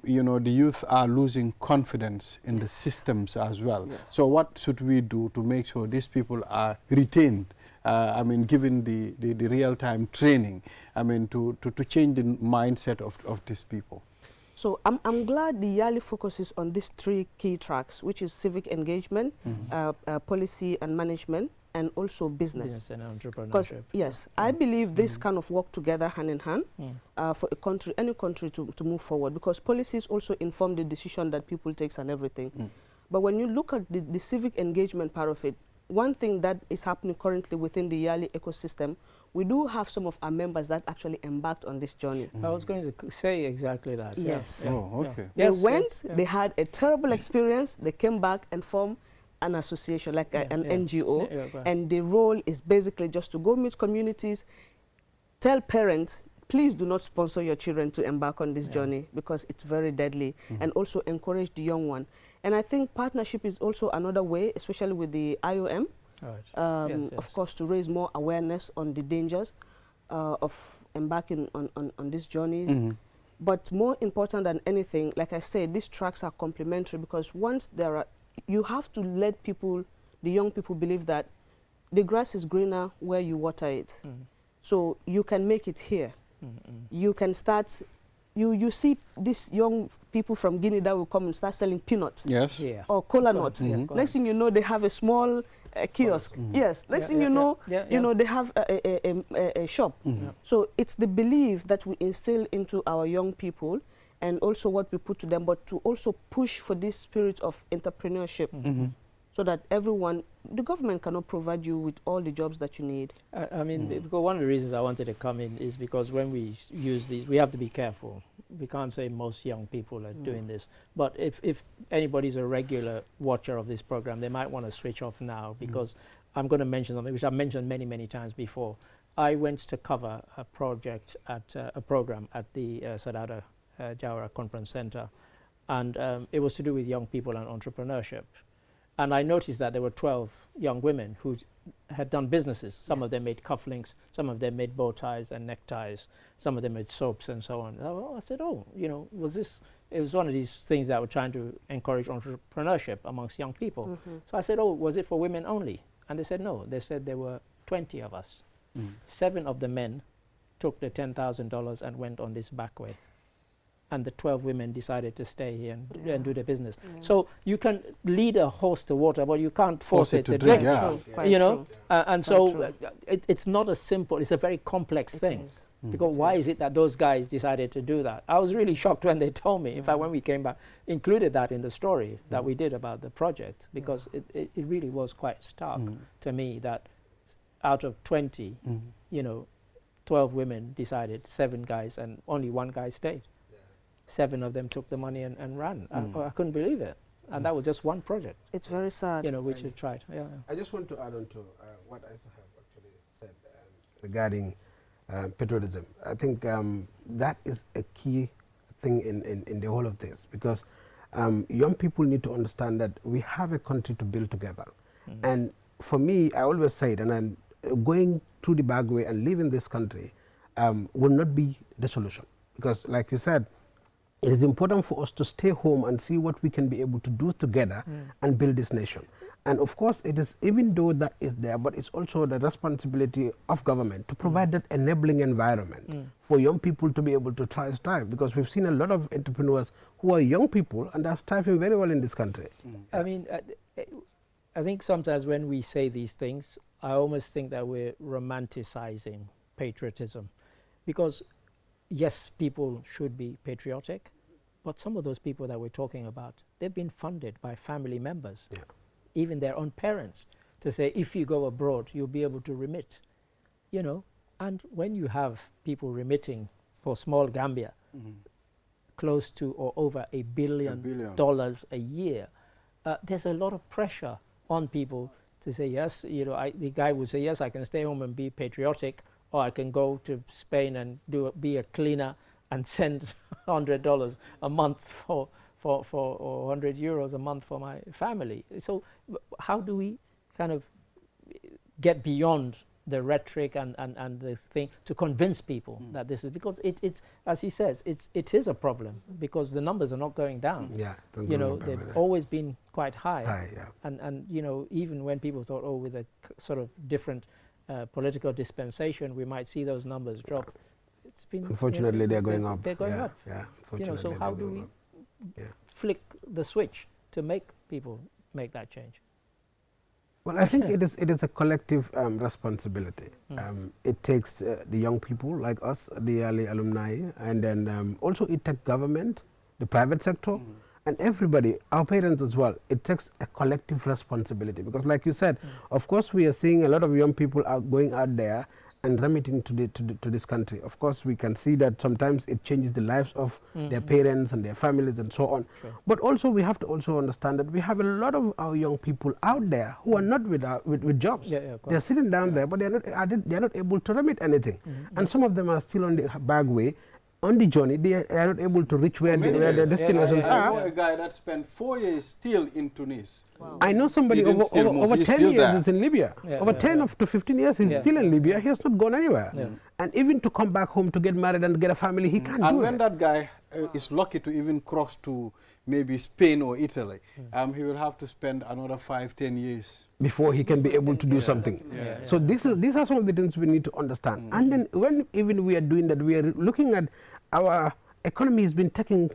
You know, the youth are losing confidence in the systems as well. So what should we do to make sure these people are retained? I mean, given the real-time training, I mean, to change the mindset of these people. So I'm glad the YALI focuses on these three key tracks, which is civic engagement, policy and management, and also business. And entrepreneurship. Yes, I believe this kind of work together hand in hand for a country, any country to move forward, because policies also inform the decision that people take and everything. But when you look at the civic engagement part of it, one thing that is happening currently within the YALI ecosystem, we do have some of our members that actually embarked on this journey. I was going to say exactly that. Yes. Oh, okay. They went, they had a terrible experience, they came back and formed an association, like an NGO, and the role is basically just to go meet communities, tell parents, please do not sponsor your children to embark on this journey, because it's very deadly, and also encourage the young one. And I think partnership is also another way, especially with the IOM, of course, to raise more awareness on the dangers of embarking on these journeys. But more important than anything, like I said, these tracks are complementary, because once there are, you have to let people, the young people, believe that the grass is greener where you water it. So you can make it here. You can start, you see these young people from Guinea that will come and start selling peanuts. Yes. Or cola nuts. Next thing you know, they have a small a kiosk. Yes, next thing you know, you know, they have a shop. So it's the belief that we instill into our young people and also what we put to them, but to also push for this spirit of entrepreneurship so that everyone, the government cannot provide you with all the jobs that you need. I mean, because one of the reasons I wanted to come in is because when we use these, we have to be careful. We can't say most young people are doing this, but if anybody's a regular watcher of this program, they might want to switch off now, because I'm going to mention something which I've mentioned many, many times before. I went to cover a project at a program at the Sadada Jawara Conference Center, and it was to do with young people and entrepreneurship. And I noticed that there were 12 young women who had done businesses. Some of them made cufflinks, some of them made bow ties and neckties, some of them made soaps and so on. I said, oh, you know, it was one of these things that were trying to encourage entrepreneurship amongst young people. So I said, oh, was it for women only? And they said, no. They said there were 20 of us. 7 of the men took the $10,000 and went on this back way. And the 12 women decided to stay here and do their business. So you can lead a horse to water, but you can't force it to drink. You know, and so it's not a simple, it's a very complex thing. Because why is it that those guys decided to do that? I was really shocked when they told me. In fact, when we came back, included that in the story that we did about the project, because it really was quite stark to me that out of 20, you know, 12 women decided, 7 guys, and only 1 guy stayed. 7 of them took the money and ran. I couldn't believe it. And that was just one project. It's very sad. You know, which we tried. I just want to add on to what Isa have actually said regarding patriotism. I think that is a key thing in the whole of this, because young people need to understand that we have a country to build together. And for me, I always say it, and I'm going through the back way and leaving this country will not be the solution. Because like you said, it is important for us to stay home and see what we can be able to do together and build this nation. And of course, it is, even though that is there, but it's also the responsibility of government to provide that enabling environment for young people to be able to strive, because we've seen a lot of entrepreneurs who are young people and are striving very well in this country. I mean, I think sometimes when we say these things, I almost think that we're romanticizing patriotism, because yes, people should be patriotic, but some of those people that we're talking about, they've been funded by family members, even their own parents, to say, if you go abroad, you'll be able to remit, you know. And when you have people remitting for small Gambia, close to or over $1 billion a year, there's a lot of pressure on people to say, yes, you know, the guy would say, yes, I can stay home and be patriotic, or I can go to Spain and be a cleaner and send $100 a month or 100 euros a month for my family. So how do we kind of get beyond the rhetoric and the thing to convince people that this is, because it's as he says, it is a problem, because the numbers are not going down. You know, they've always been quite high. And you know, even when people thought, oh, with a sort of different political dispensation, we might see those numbers drop. It's been, unfortunately, they're going up. They're going up. You know, so how do we flick the switch to make people make that change? Well, I think it is a collective responsibility. It takes the young people like us, the early alumni, and then also it takes government, the private sector, and everybody, our parents as well. It takes a collective responsibility, because like you said, of course we are seeing a lot of young people going out there and remitting to this country. Of course, we can see that sometimes it changes the lives of their parents and their families and so on. But also we have to also understand that we have a lot of our young people out there who are not with jobs. They're sitting down there, but they're not able to remit anything. And some of them are still on the back way. On the journey, they are not able to reach where their destinations are. I know a guy that spent 4 years still in Tunis. I know somebody over 10 years is in Libya. Over 10 to 15 years he's still in Libya. He has not gone anywhere. And even to come back home to get married and get a family, he can't do it. And when that guy is lucky to even cross to maybe Spain or Italy, he will have to spend another 5-10 years before he can be able to do something. So these are some of the things we need to understand. And then when even we are doing that, we are looking at our economy has been taken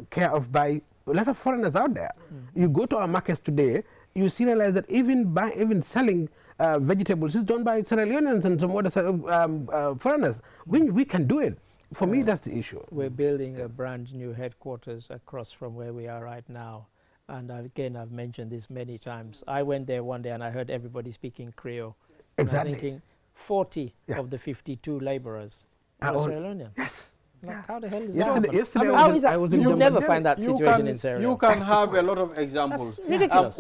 care of by a lot of foreigners out there. You go to our markets today, you see realize that even selling vegetables is done by Sierra Leoneans and some other foreigners. We can do it. For me, that's the issue. We're building a brand new headquarters across from where we are right now. And again, I've mentioned this many times. I went there one day and I heard everybody speaking Creole. Exactly. And I'm thinking 40 of the 52 laborers are Sierra Leonean. Yes. Like, how the hell is Yesterday, that? How is that? I was in You never Dumbandere. find that situation in Sierra Leone. You can have a lot of examples. That's ridiculous.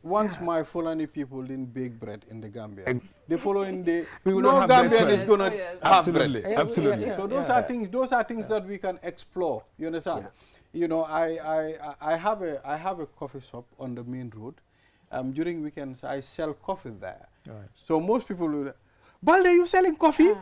Once my Fulani people didn't bake bread in the Gambia, the following day, We will no not have Gambian bread. is going to have Absolutely, bread. absolutely. So those are things that we can explore. You understand? You know, I have a coffee shop on the main road. During weekends, I sell coffee there. Right. So most people will, Balde, you selling coffee?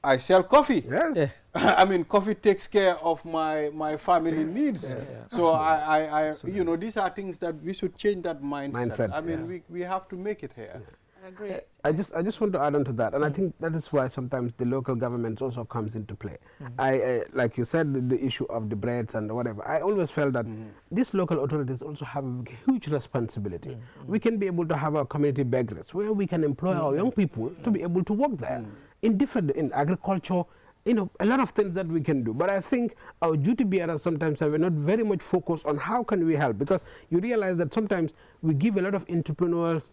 I sell coffee. Yes. I mean, coffee takes care of my family needs. So I you know, these are things that we should change that mindset. I mean, we have to make it here. I agree. I just want to add on to that, and I think that is why sometimes the local government also comes into play. I like you said, the issue of the breads and whatever. I always felt that these local authorities also have a huge responsibility. We can be able to have our community bakeries where we can employ our young people to be able to work there in agriculture. You know, a lot of things that we can do. But I think our duty bearers sometimes are not very much focused on how can we help, because you realize that sometimes we give a lot of entrepreneurs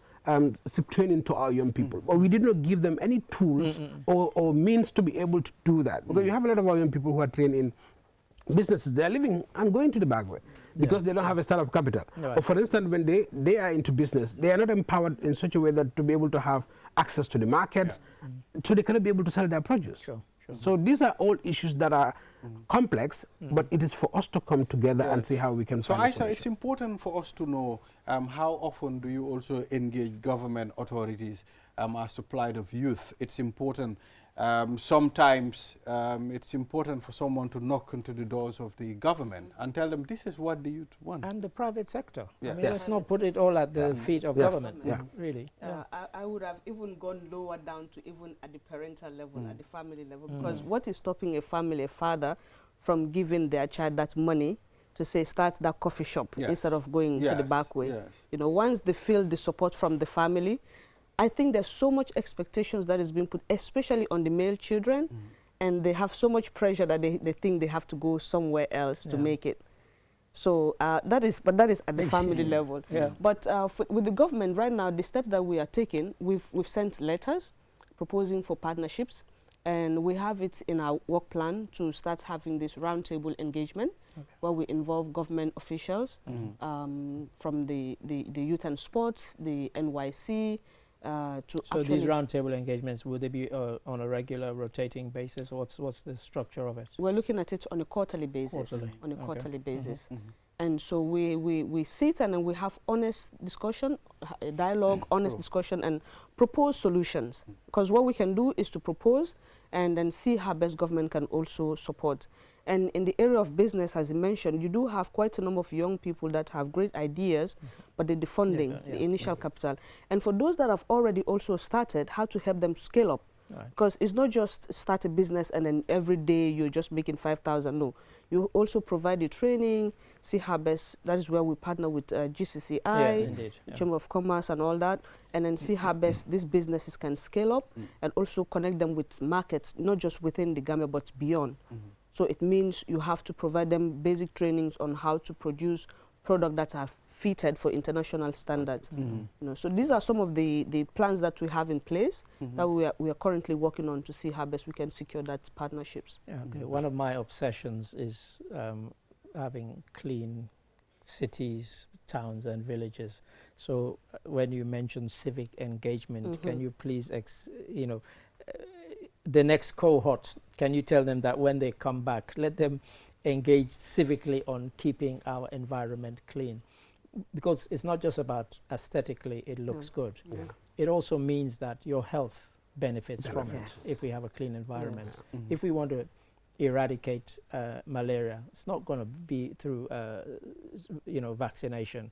training to our young people, but we did not give them any tools or means to be able to do that. Because you have a lot of our young people who are trained in businesses. They are living and going to the back way because they don't have a startup capital. Right. Or for instance, when they are into business, they are not empowered in such a way that to be able to have access to the markets, so they cannot be able to sell their produce. Sure. So these are all issues that are complex, but it is for us to come together and see how we can So find a Aisha, solution. it's important for us to know how often do you also engage government authorities as to plight of youth. It's important. Sometimes it's important for someone to knock into the doors of the government and tell them this is what the youth want. And the private sector. Yeah. I mean, let's not put it all at the feet of government. Really. I would have even gone lower down to even at the parental level, at the family level, because what is stopping a family, a father, from giving their child that money to say start that coffee shop instead of going to the back way? You know, once they feel the support from the family, I think there's so much expectations that is being put, especially on the male children, and they have so much pressure that they think they have to go somewhere else to make it. So that is at the family level. But with the government right now, the steps that we are taking, we've sent letters proposing for partnerships, and we have it in our work plan to start having this roundtable engagement where we involve government officials from the youth and sports, the NYC. So these roundtable engagements, would they be on a regular rotating basis? What's the structure of it? We're looking at it on a quarterly basis. Quarterly basis. And so we sit and then we have honest discussion, dialogue, honest discussion, and propose solutions. Because what we can do is to propose and then see how best government can also support. And in the area of business, as you mentioned, you do have quite a number of young people that have great ideas, but the funding, the initial capital. And for those that have already also started, how to help them scale up. Because it's not just start a business and then every day you're just making 5,000. No, you also provide the training, see how best. That is where we partner with GCCI, Chamber of Commerce and all that, and then see how best these businesses can scale up and also connect them with markets, not just within the Gambia, but beyond. So it means you have to provide them basic trainings on how to produce products that are fitted for international standards. You know, so these are some of the plans that we have in place that we are currently working on to see how best we can secure that partnerships. One of my obsessions is having clean cities, towns and villages. So when you mention civic engagement, can you please, the next cohort, can you tell them that when they come back, let them engage civically on keeping our environment clean? Because it's not just about aesthetically, it looks good. It also means that your health benefits from it if we have a clean environment. If we want to eradicate malaria, it's not going to be through vaccination.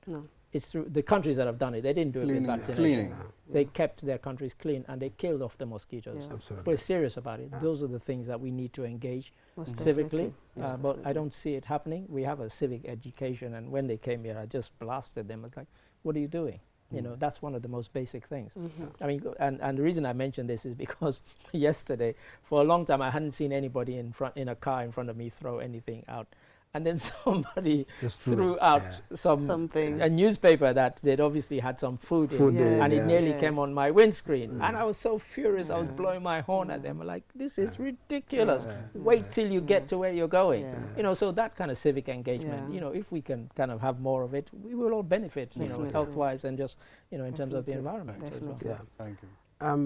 It's through the countries that have done it. They didn't do it with vaccination. They kept their countries clean and they killed off the mosquitoes. We're serious about it. Those are the things that we need to engage civically, but I don't see it happening. We have a civic education, and when they came here, I just blasted them. It's like, what are you doing? You know, that's one of the most basic things. I mean, and the reason I mention this is because yesterday, for a long time, I hadn't seen anybody in a car in front of me throw anything out. And then somebody threw out a newspaper that they'd obviously had some food in, and it nearly came on my windscreen. And I was so furious, I was blowing my horn at them, like, this is ridiculous. Wait till you get to where you're going. You know, so that kind of civic engagement, you know, if we can kind of have more of it, we will all benefit, you know, health-wise and just, you know, in terms of the environment as well. Yeah. Thank you.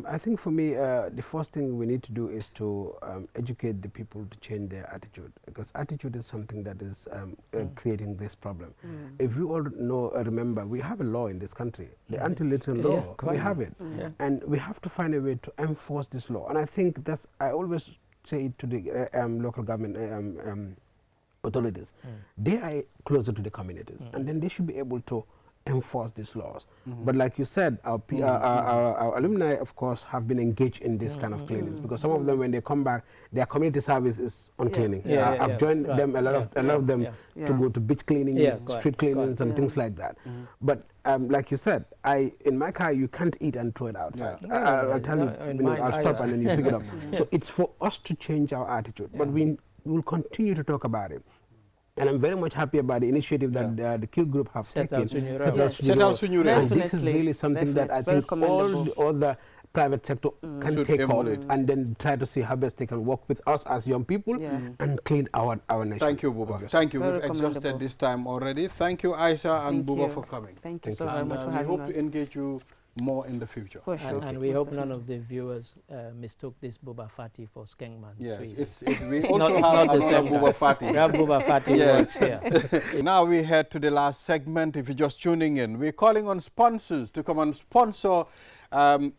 I think for me, the first thing we need to do is to educate the people to change their attitude, because attitude is something that is creating this problem. If you all know, remember, we have a law in this country, the anti-littering law, we have it. And we have to find a way to enforce this law. And I think that's, I always say it to the local government authorities, they are closer to the communities, and then they should be able to enforce these laws. But like you said, our alumni, of course, have been engaged in this kind of cleanings, because some of them, when they come back, their community service is on cleaning. I've joined them, a lot of them, to go to beach cleaning, street cleanings, and things like that. But like you said, in my car, you can't eat and throw it outside. I'll tell you, I'll stop and then you pick it up. So it's for us to change our attitude, but we will continue to talk about it. And I'm very much happy about the initiative that the Q group have taken. And this is really something that I think all the other private sector can take on and then try to see how best they can work with us as young people and clean our nation. Thank you, Buba. Thank you. We've exhausted this time already. Thank you, Aisha and Buba, for coming. Thank you so much for having us. We hope to engage you more in the future. For sure. And we hope none of the viewers mistook this Buba Fati for Skengman. Yes, we also have another Buba Fati. We have Buba Fati. Yes. Now we head to the last segment. If you're just tuning in, we're calling on sponsors to come and sponsor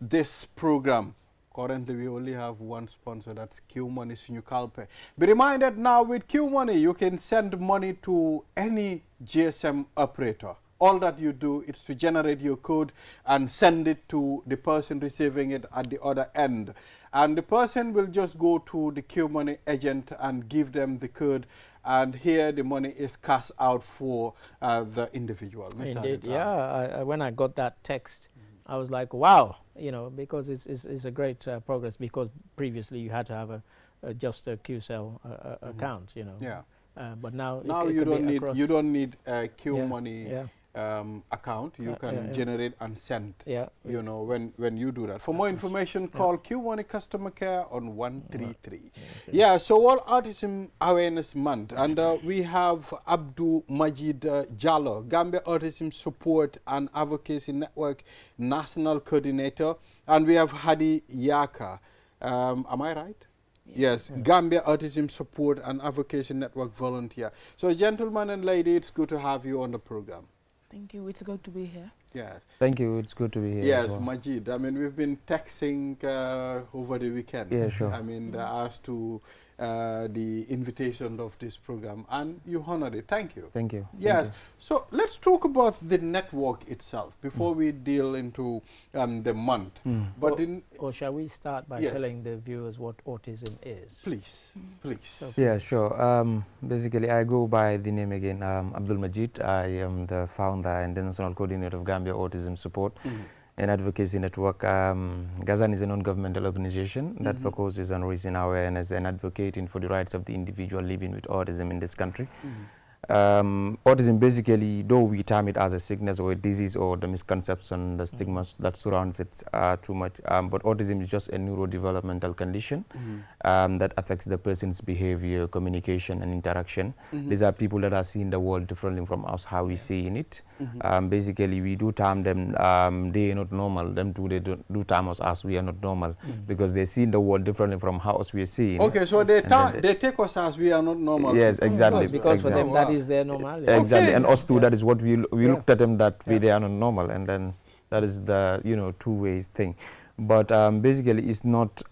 this program. Currently, we only have one sponsor, that's Q Money Sunyukalpe. Be reminded now, with Q Money, you can send money to any GSM operator. All that you do is to generate your code and send it to the person receiving it at the other end. And the person will just go to the Q Money agent and give them the code. And here the money is cashed out for the individual. Indeed, when I got that text, I was like, wow, you know, because it's a great progress, because previously you had to have just a QCell account, you know. Yeah. But now you don't need a Q Money account. You can generate and send. You know, when you do that. For more information, call Q Money Customer Care on 133. So World Autism Awareness Month, and we have Abdul Majid Jallo, Gambia Autism Support and Advocacy Network National Coordinator, and we have Hadi Yaka. Am I right? Yes, Gambia Autism Support and Advocacy Network volunteer. So, gentlemen and ladies, it's good to have you on the program. Thank you. It's good to be here. Yes. Thank you. It's good to be here. Yes, Majid. I mean, we've been texting over the weekend. Yeah, sure. I mean, as to the invitation of this program, and you honored it. Thank you. Thank you. Yes. Thank you. So let's talk about the network itself before we deal into the month. But or shall we start by telling the viewers what autism is? Please, please. So yeah, sure. Basically, I go by the name again, Abdul Majid. I am the founder and the national coordinator of Gambia Autism Support and Advocacy Network. GAZAN is a non-governmental organization that focuses on raising awareness and advocating for the rights of the individual living with autism in this country. Autism, basically, though we term it as a sickness or a disease, or the misconception, the stigmas that surrounds it too much, but autism is just a neurodevelopmental condition that affects the person's behavior, communication, and interaction. These are people that are seeing the world differently from us, how we see in it. Basically, we do term them, they are not normal. Them too, they do term us as we are not normal, because they see the world differently from how us we are seeing. Okay, so they take us as we are not normal. Yes, exactly. Because for them, that is their normality. Exactly, and us too, that is what we looked at them, that they are not normal, and then that is the, you know, two-way thing. But basically, it's not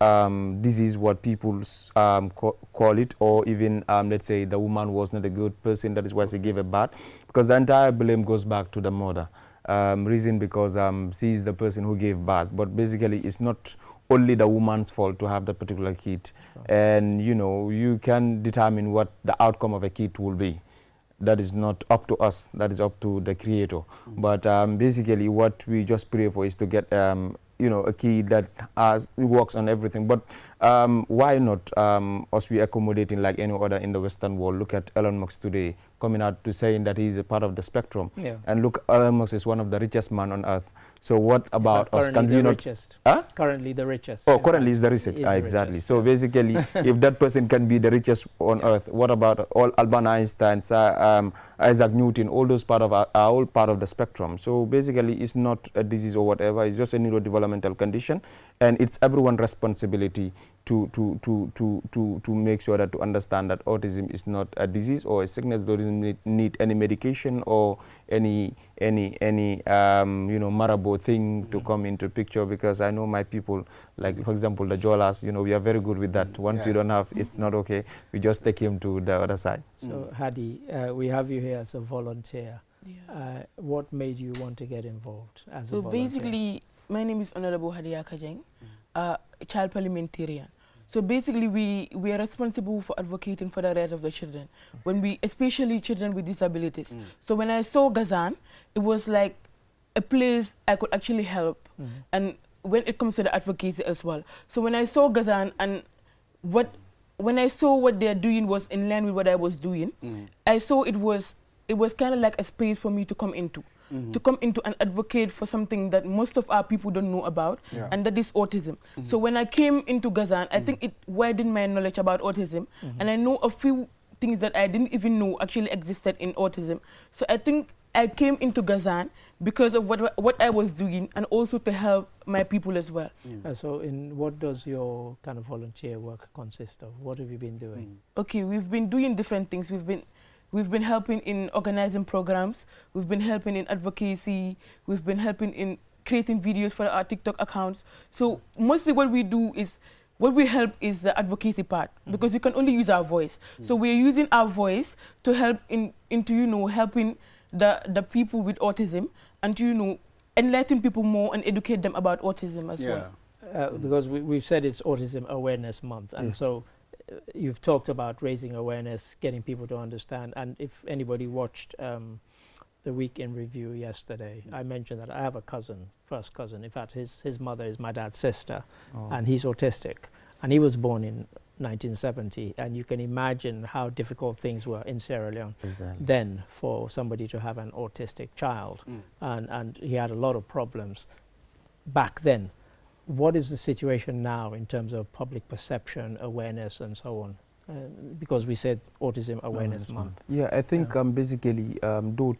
disease what people call it, or even let's say the woman was not a good person, that is why she gave a birth, because the entire blame goes back to the mother. Reason because she is the person who gave birth, but basically it's not only the woman's fault to have that particular kid. And you know, you can determine what the outcome of a kid will be. that is not up to us, that is up to the creator. But basically what we just pray for is to get you know, a kid that works on everything. But why not us be accommodating like any other in the Western world? Look at Elon Musk today coming out to saying that he is a part of the spectrum. Yeah. And look, Elon Musk is one of the richest man on earth. So what about us? Can we not? Richest. Huh? Currently the richest. Oh, currently is the richest. Exactly. So basically, if that person can be the richest on earth, what about all Albert Einstein, Isaac Newton? All those are all part of the spectrum. So basically, it's not a disease or whatever. It's just a neurodevelopmental condition, and it's everyone's responsibility to make sure that to understand that autism is not a disease or a sickness. Doesn't need any medication or any you know, marable thing to come into picture, because I know my people, like for example the Jolas, you know, we are very good with that. Once you don't have, it's not okay, we just take him to the other side. So Hadi, we have you here as a volunteer. Yeah. What made you want to get involved as a So volunteer? basically, my name is Honorable Hadia Kajeng, a child parliamentarian. So basically, we are responsible for advocating for the rights of the children, especially children with disabilities. So when I saw Gazan, it was like a place I could actually help, and when it comes to the advocacy as well. So when I saw Gazan and when I saw what they're doing was in line with what I was doing, I saw it was kind of like a space for me to come into. To come into and advocate for something that most of our people don't know about, and that is autism. So when I came into Gazan, I think it widened my knowledge about autism, and I know a few things that I didn't even know actually existed in autism. So I think I came into Gazan because of what I was doing, and also to help my people as well. So in what does your kind of volunteer work consist of? What have you been doing? Okay, we've been doing different things. We've been helping in organizing programs, we've been helping in advocacy, we've been helping in creating videos for our TikTok accounts. So mostly what we help is the advocacy part, because we can only use our voice. So we're using our voice to help into, you know, helping the people with autism, and to, you know, enlighten people more and educate them about autism as well. Because we've said it's Autism Awareness Month, and so you've talked about raising awareness, getting people to understand. And if anybody watched the Week in Review yesterday, I mentioned that I have a first cousin. In fact, his mother is my dad's sister, and he's autistic. And he was born in 1970, and you can imagine how difficult things were in Sierra Leone then for somebody to have an autistic child. And he had a lot of problems back then. What is the situation now in terms of public perception, awareness, and so on? Because we said Autism Awareness Month. Yeah, I think basically, though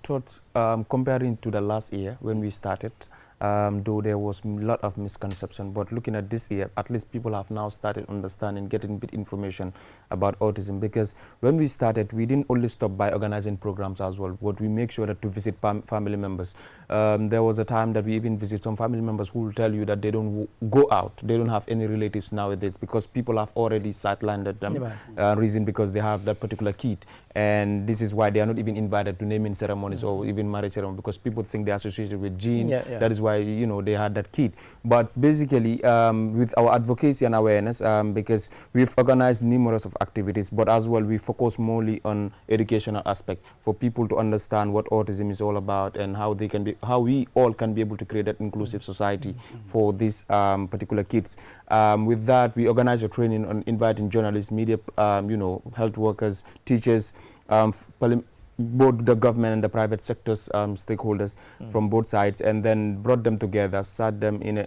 comparing to the last year when we started, though there was a lot of misconception, but looking at this year, at least people have now started understanding, getting a bit information about autism. Because when we started, we didn't only stop by organizing programs as well, but we make sure that to visit family members. There was a time that we even visit some family members who will tell you that they don't go out, they don't have any relatives nowadays, because people have already sidelined them, reason because they have that particular kid. And this is why they are not even invited to naming ceremonies or even marriage ceremonies, because people think they're associated with gene. That is why, you know, they had that kid. But basically, with our advocacy and awareness, because we've organized numerous of activities, but as well we focus morely on educational aspect for people to understand what autism is all about, and how they can be, how we all can be able to create that inclusive society for these particular kids. With that, we organize a training on inviting journalists, media, you know, health workers, teachers, both the government and the private sectors, stakeholders from both sides, and then brought them together, sat them in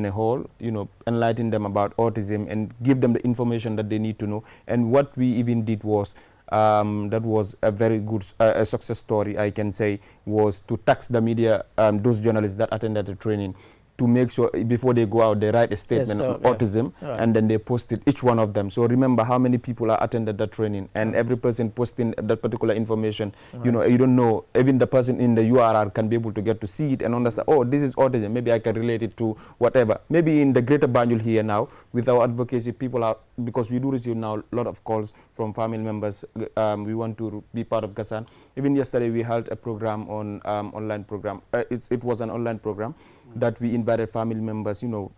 a hall, you know, enlighten them about autism and give them the information that they need to know. And what we even did was, that was a very good a success story, I can say, was to tax the media, those journalists that attended the training, to make sure before they go out they write a statement on autism, and then they post it, each one of them. So remember how many people are attended that training, and every person posting that particular information. You know, you don't know, even the person in the URL can be able to get to see it and understand, oh, this is autism, maybe I can relate it to whatever. Maybe in the greater Banjul here now, with our advocacy, people are, because we do receive now a lot of calls from family members, we want to be part of Gazan. Even yesterday we held a program on online program. It was an online program that we invited family members, you know,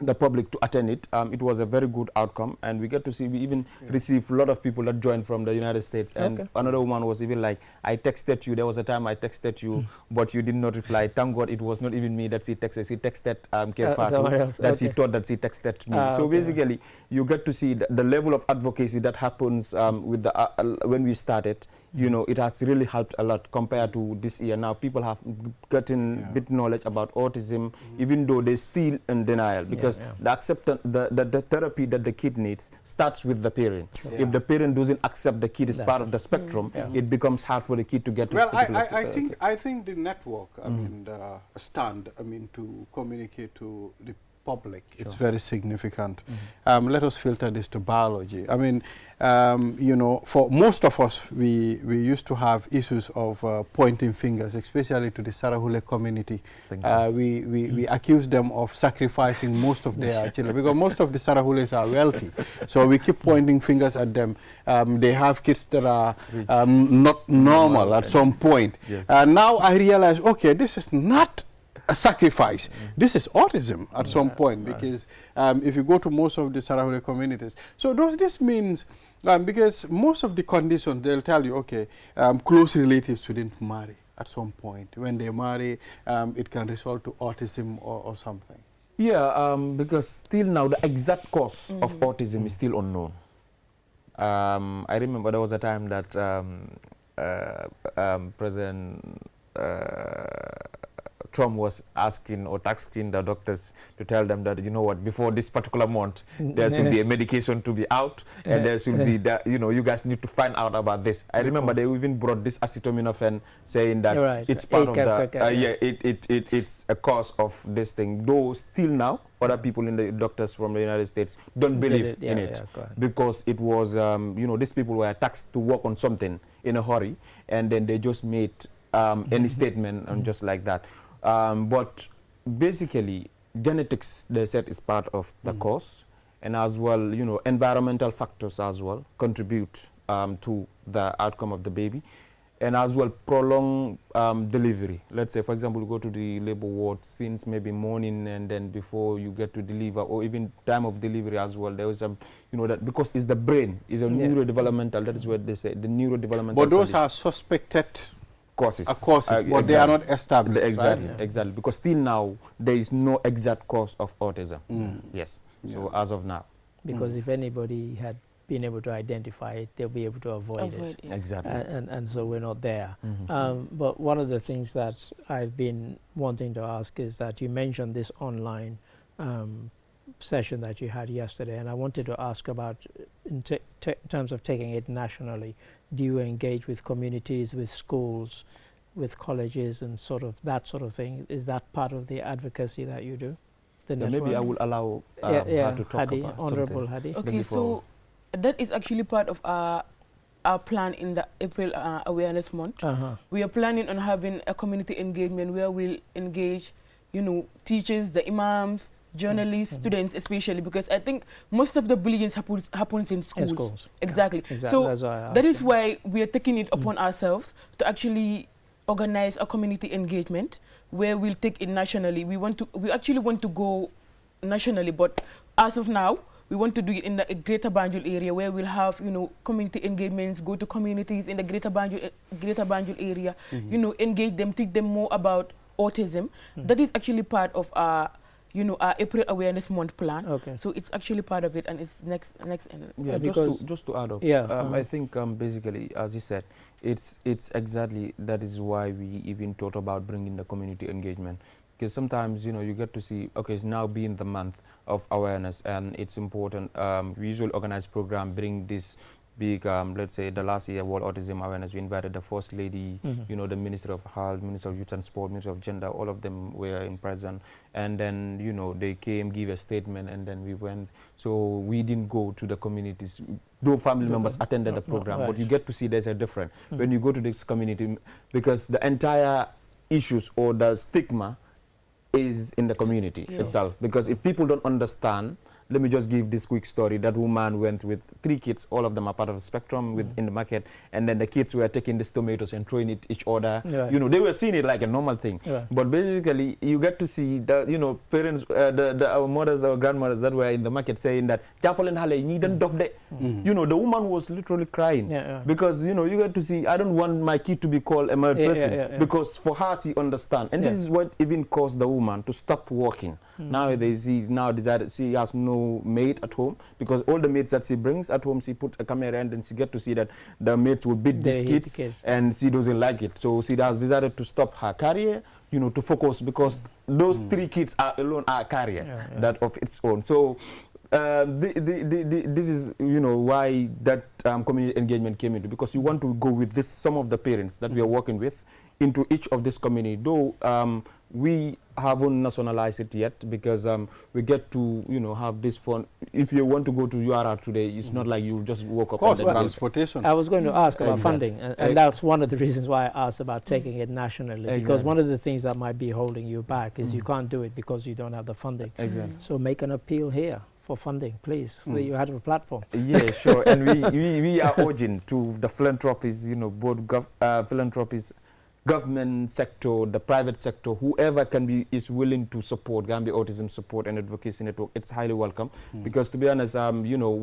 the public to attend it. It was a very good outcome, and we get to see, we even receive a lot of people that joined from the United States. And another woman was even like, I texted you, there was a time I texted you, but you did not reply. Thank God it was not even me that she texted. She texted Kefatu, that she thought that she texted me. So basically, you get to see the level of advocacy that happens with the when we started. You know, it has really helped a lot compared to this year. Now people have gotten bit knowledge about autism, even though they're still in denial, because the acceptance, the therapy that the kid needs starts with the parent. If the parent doesn't accept the kid as part of the spectrum, it becomes hard for the kid to get to. Well, I think the network, I mean, the stand, I mean, to communicate to the public, it's very significant. Let us filter this to biology. I mean, you know, for most of us, we used to have issues of pointing fingers, especially to the Sarahule community. We accuse them of sacrificing most of their children, because most of the Sarahules are wealthy. So we keep pointing fingers at them. They have kids that are not normal at some point. And now I realize, okay, this is not a sacrifice. This is autism at some point, because if you go to most of the Sarahule communities. So does this mean, because most of the conditions, they'll tell you, okay, close relatives shouldn't marry at some point. When they marry, it can result to autism or something. Yeah, because still now the exact cause of autism is still unknown. I remember there was a time that President Trump was asking or taxing the doctors to tell them that, you know what, before this particular month, there should be a medication to be out, and there should be that, you know, you guys need to find out about this. I remember they even brought this acetaminophen, saying that it's part of the, it's a cause of this thing. Though still now, other people in the doctors from the United States don't believe in it, because it was, you know, these people were taxed to work on something in a hurry, and then they just made any statement and just like that. But basically, genetics, they said, is part of the cause, and as well, you know, environmental factors as well contribute to the outcome of the baby, and as well prolonged delivery. Let's say, for example, you go to the labor ward since maybe morning, and then before you get to deliver, or even time of delivery as well. There was some, you know, that because it's the brain, is a neurodevelopmental. That is what they say, the neurodevelopmental. But those are suspected causes, but they are not established. Exactly, exactly. Because still now there is no exact cause of autism. Yes. So as of now, because if anybody had been able to identify it, they'll be able to avoid it. Exactly. And so we're not there. But one of the things that I've been wanting to ask is that you mentioned this online session that you had yesterday, and I wanted to ask about, in terms of taking it nationally, do you engage with communities, with schools, with colleges, and sort of that sort of thing? Is that part of the advocacy that you do? Maybe I will allow her to talk Hadi, about Honorable Hadi. Okay, so that is actually part of our plan in the April Awareness Month. We are planning on having a community engagement where we'll engage, you know, teachers, the imams, journalists, students especially, because I think most of the bullying happens in schools. Exactly. So that is why we are taking it upon ourselves to actually organize a community engagement where we'll take it nationally. We actually want to go nationally, but as of now, we want to do it in the Greater Banjul area, where we'll have, you know, community engagements, go to communities in the Greater Banjul area, you know, engage them, teach them more about autism. That is actually part of our, you know, our April Awareness Month plan. So it's actually part of it, and it's next. Yeah, just to add up. I think basically, as you said, it's exactly that is why we even thought about bringing the community engagement. Because sometimes, you know, you get to see, okay, it's now being the month of awareness, and it's important. We usually organize program, bring this big, let's say the last year World Autism Awareness, we invited the First Lady, you know, the Minister of Health, Minister of Youth and Sport, Minister of Gender, all of them were in present. And then, you know, they came, give a statement, and then we went. So we didn't go to the communities. Though family members attended the program, but you get to see there's a difference when you go to this community, because the entire issues or the stigma is in the community itself. Because if people don't understand let me just give this quick story. That woman went with 3 kids, all of them are part of the spectrum in the market, and then the kids were taking these tomatoes and throwing it each other. You know, they were seeing it like a normal thing. But basically, you get to see that, you know, parents, our mothers, our grandmothers that were in the market saying that, you know, the woman was literally crying because, you know, you get to see, I don't want my kid to be called a mad person because for her, she understands. And this is what even caused the woman to stop working. Nowadays, she now decided she has no maid at home because all the maids that she brings at home, she puts a camera and then she get to see that the maids will beat these kids and she doesn't like it. So she has decided to stop her career, you know, to focus because those 3 kids are alone are a career that of its own. So this is, you know, why that community engagement came into, because you want to go with this, some of the parents that we are working with into each of this community, though we haven't nationalized it yet because we get to, you know, have this fun. If you want to go to URR today, it's not like you just walk up and then transportation. I was going to ask about funding, and that's one of the reasons why I asked about taking it nationally, because one of the things that might be holding you back is you can't do it because you don't have the funding. So make an appeal here for funding, please. So you have a platform. Yeah, sure. And we are urging to the philanthropists, you know, both philanthropists, government sector, the private sector, whoever is willing to support Gambia Autism Support and Advocacy Network, it's highly welcome. Because to be honest, you know,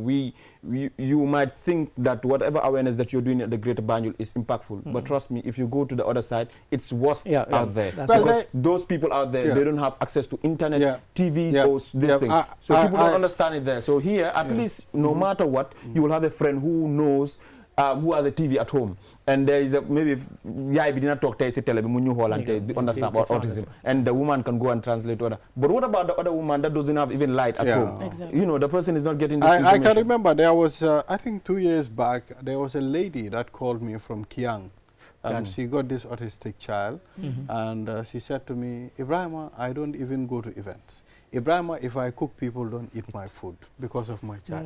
you might think that whatever awareness that you're doing at the Greater Banjul is impactful, but trust me, if you go to the other side, it's worse out there. Because those people out there, they don't have access to internet, TVs, or this thing. So people don't understand it there. So here, at least, no matter what, you will have a friend who knows, who has a TV at home. And there is maybe I did not talk to understand about autism, and the woman can go and translate order. But what about the other woman that doesn't have even light at home? You know, the person is not getting this information. I can remember there was, I think 2 years back, there was a lady that called me from Kiang. She got this autistic child, and she said to me, Ibrahima, I don't even go to events. Ibrahima, if I cook, people don't eat my food because of my child,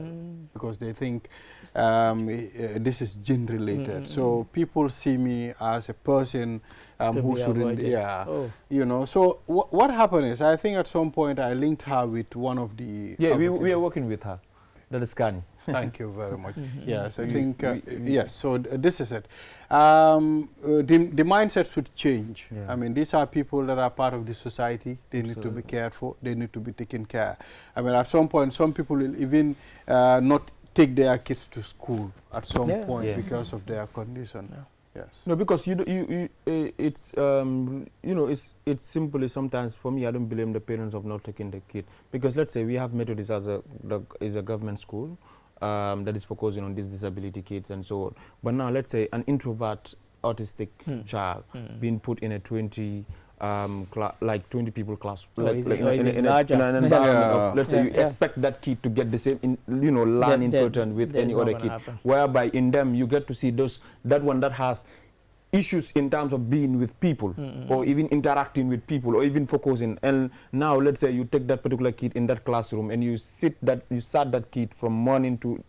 because they think this is gene related. So people see me as a person who shouldn't, you know. So what happened is, I think at some point I linked her with one of the... Yeah, we are working with her. That is Kani. Thank you very much. Yes, I think, yes, so this is it. The mindset should change. I mean, these are people that are part of the society. They need to be cared for. They need to be taken care. I mean, at some point, some people will even not take their kids to school at some point because of their condition. Yes. No, because it's you know, it's simply sometimes for me, I don't blame the parents of not taking the kid, because let's say we have Methodist as a government school that is focusing on these disability kids and so on. But now let's say an introvert autistic child being put in a 20 people class, like in an environment of, let's say you expect that kid to get the same, you know, learning pattern with any other kid, whereby in them you get to see that one that has issues in terms of being with people or even interacting with people or even focusing. And now let's say you take that particular kid in that classroom and you sat that kid from morning to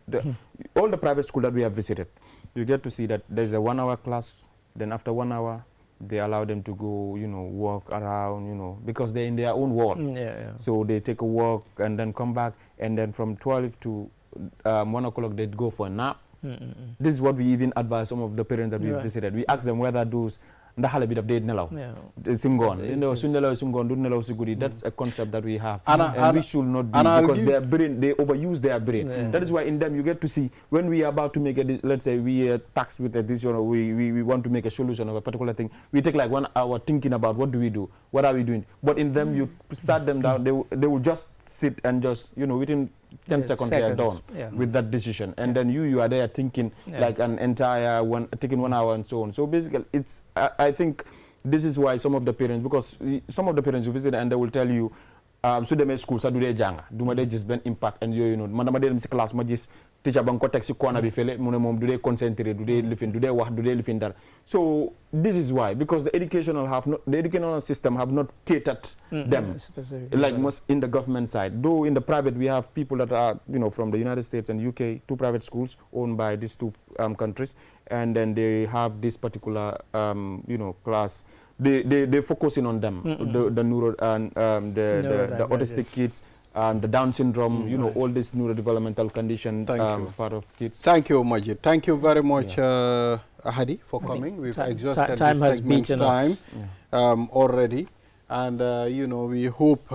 all the private school that we have visited. You get to see that there's a 1 hour class, then after 1 hour they allow them to go, you know, walk around, you know, because they're in their own world. So they take a walk and then come back, and then from 12 to 1 o'clock they'd go for a nap. This is what we even advise some of the parents that we visited. We ask them whether those ndaxale bi daf dee nelaw si ngoon su nelaw si ngoon du nelaw si guddi. That's a concept that we have, and we should not be, because their brain, they overuse their brain. That is why in them you get to see when we are about to make let's say we are taxed with a decision, or we want to make a solution of a particular thing, we take like 1 hour thinking about what do we do, what are we doing. But in them you sat them down, they will just sit and just, you know, within 10 seconds they are done with that decision, and then you are there thinking like an entire taking 1 hour and so on. So basically it's I think this is why some of the parents, because some of the parents you visit and they will tell you so they may school sa do they janga do ma they just ben impact and you know man dama dem ci classe ma gis teacher bang ko tek ci corner bi fele mu ne mom do they concentrate, do they lifin, do they wax, do they lifin dar. So this is why, because the educational system have not catered them like most in the government side. Though in the private we have people that are, you know, from the United States and UK, 2 private schools owned by these 2 countries, and then they have this particular you know, class. They're focusing on them, the neuro and the autistic kids, the Down syndrome, you know, all this neurodevelopmental condition part of kids. Thank you, Majid. Thank you very much, Hadi, for coming. We've exhausted time this has segment's beaten time us. already. And, you know, we hope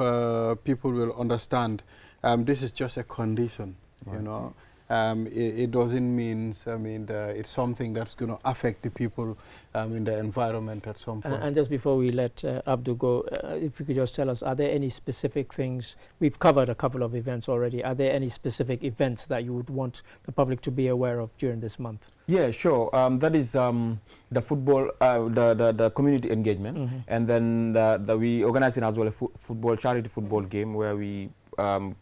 people will understand this is just a condition, you know. It doesn't mean, it's something that's going to affect the people in the environment at some point. And just before we let Abdul go, if you could just tell us, are there any specific things, we've covered a couple of events already, are there any specific events that you would want the public to be aware of during this month? Yeah, sure. That is the football, the community engagement. And then we organizing as well a charity football game where we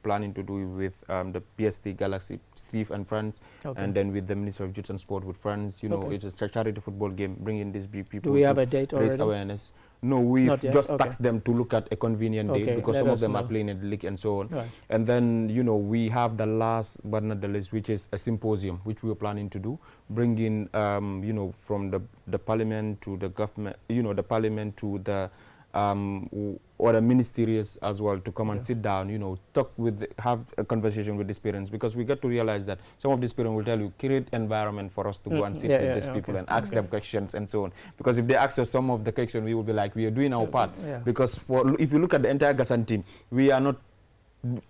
planning to do with the PST Galaxy, Steve and friends, and then with the Minister of Youth and Sport with friends. You know, it's a charity football game, bringing these people. Do we have a date already? Raise awareness. No, we've just tasked them to look at a convenient date because some of them are playing in the league and so on. Right. And then, you know, we have the last but not the least, which is a symposium, which we are planning to do, bringing, you know, from the parliament to the government, you know, the parliament to the or the ministerials as well to come and sit down, you know, have a conversation with these parents, because we got to realize that some of these parents will tell you, create environment for us to go and sit with these people and ask them questions and so on. Because if they ask us some of the questions, we will be like, we are doing our part. Because if you look at the entire Gasan team, we are not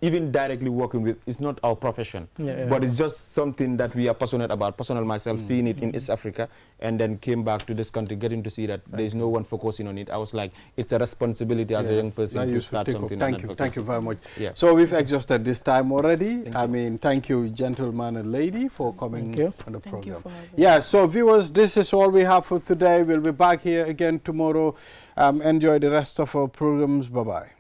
even directly working with, it's not our profession, but it's just something that we are passionate about. Personal myself, seeing it in East Africa, and then came back to this country, getting to see that there is no one focusing on it. I was like, it's a responsibility as a young person to start something. Thank you very much. So we've exhausted this time already. Thank you, gentleman and lady, for coming on the program. So viewers, this is all we have for today. We'll be back here again tomorrow. Enjoy the rest of our programs. Bye-bye.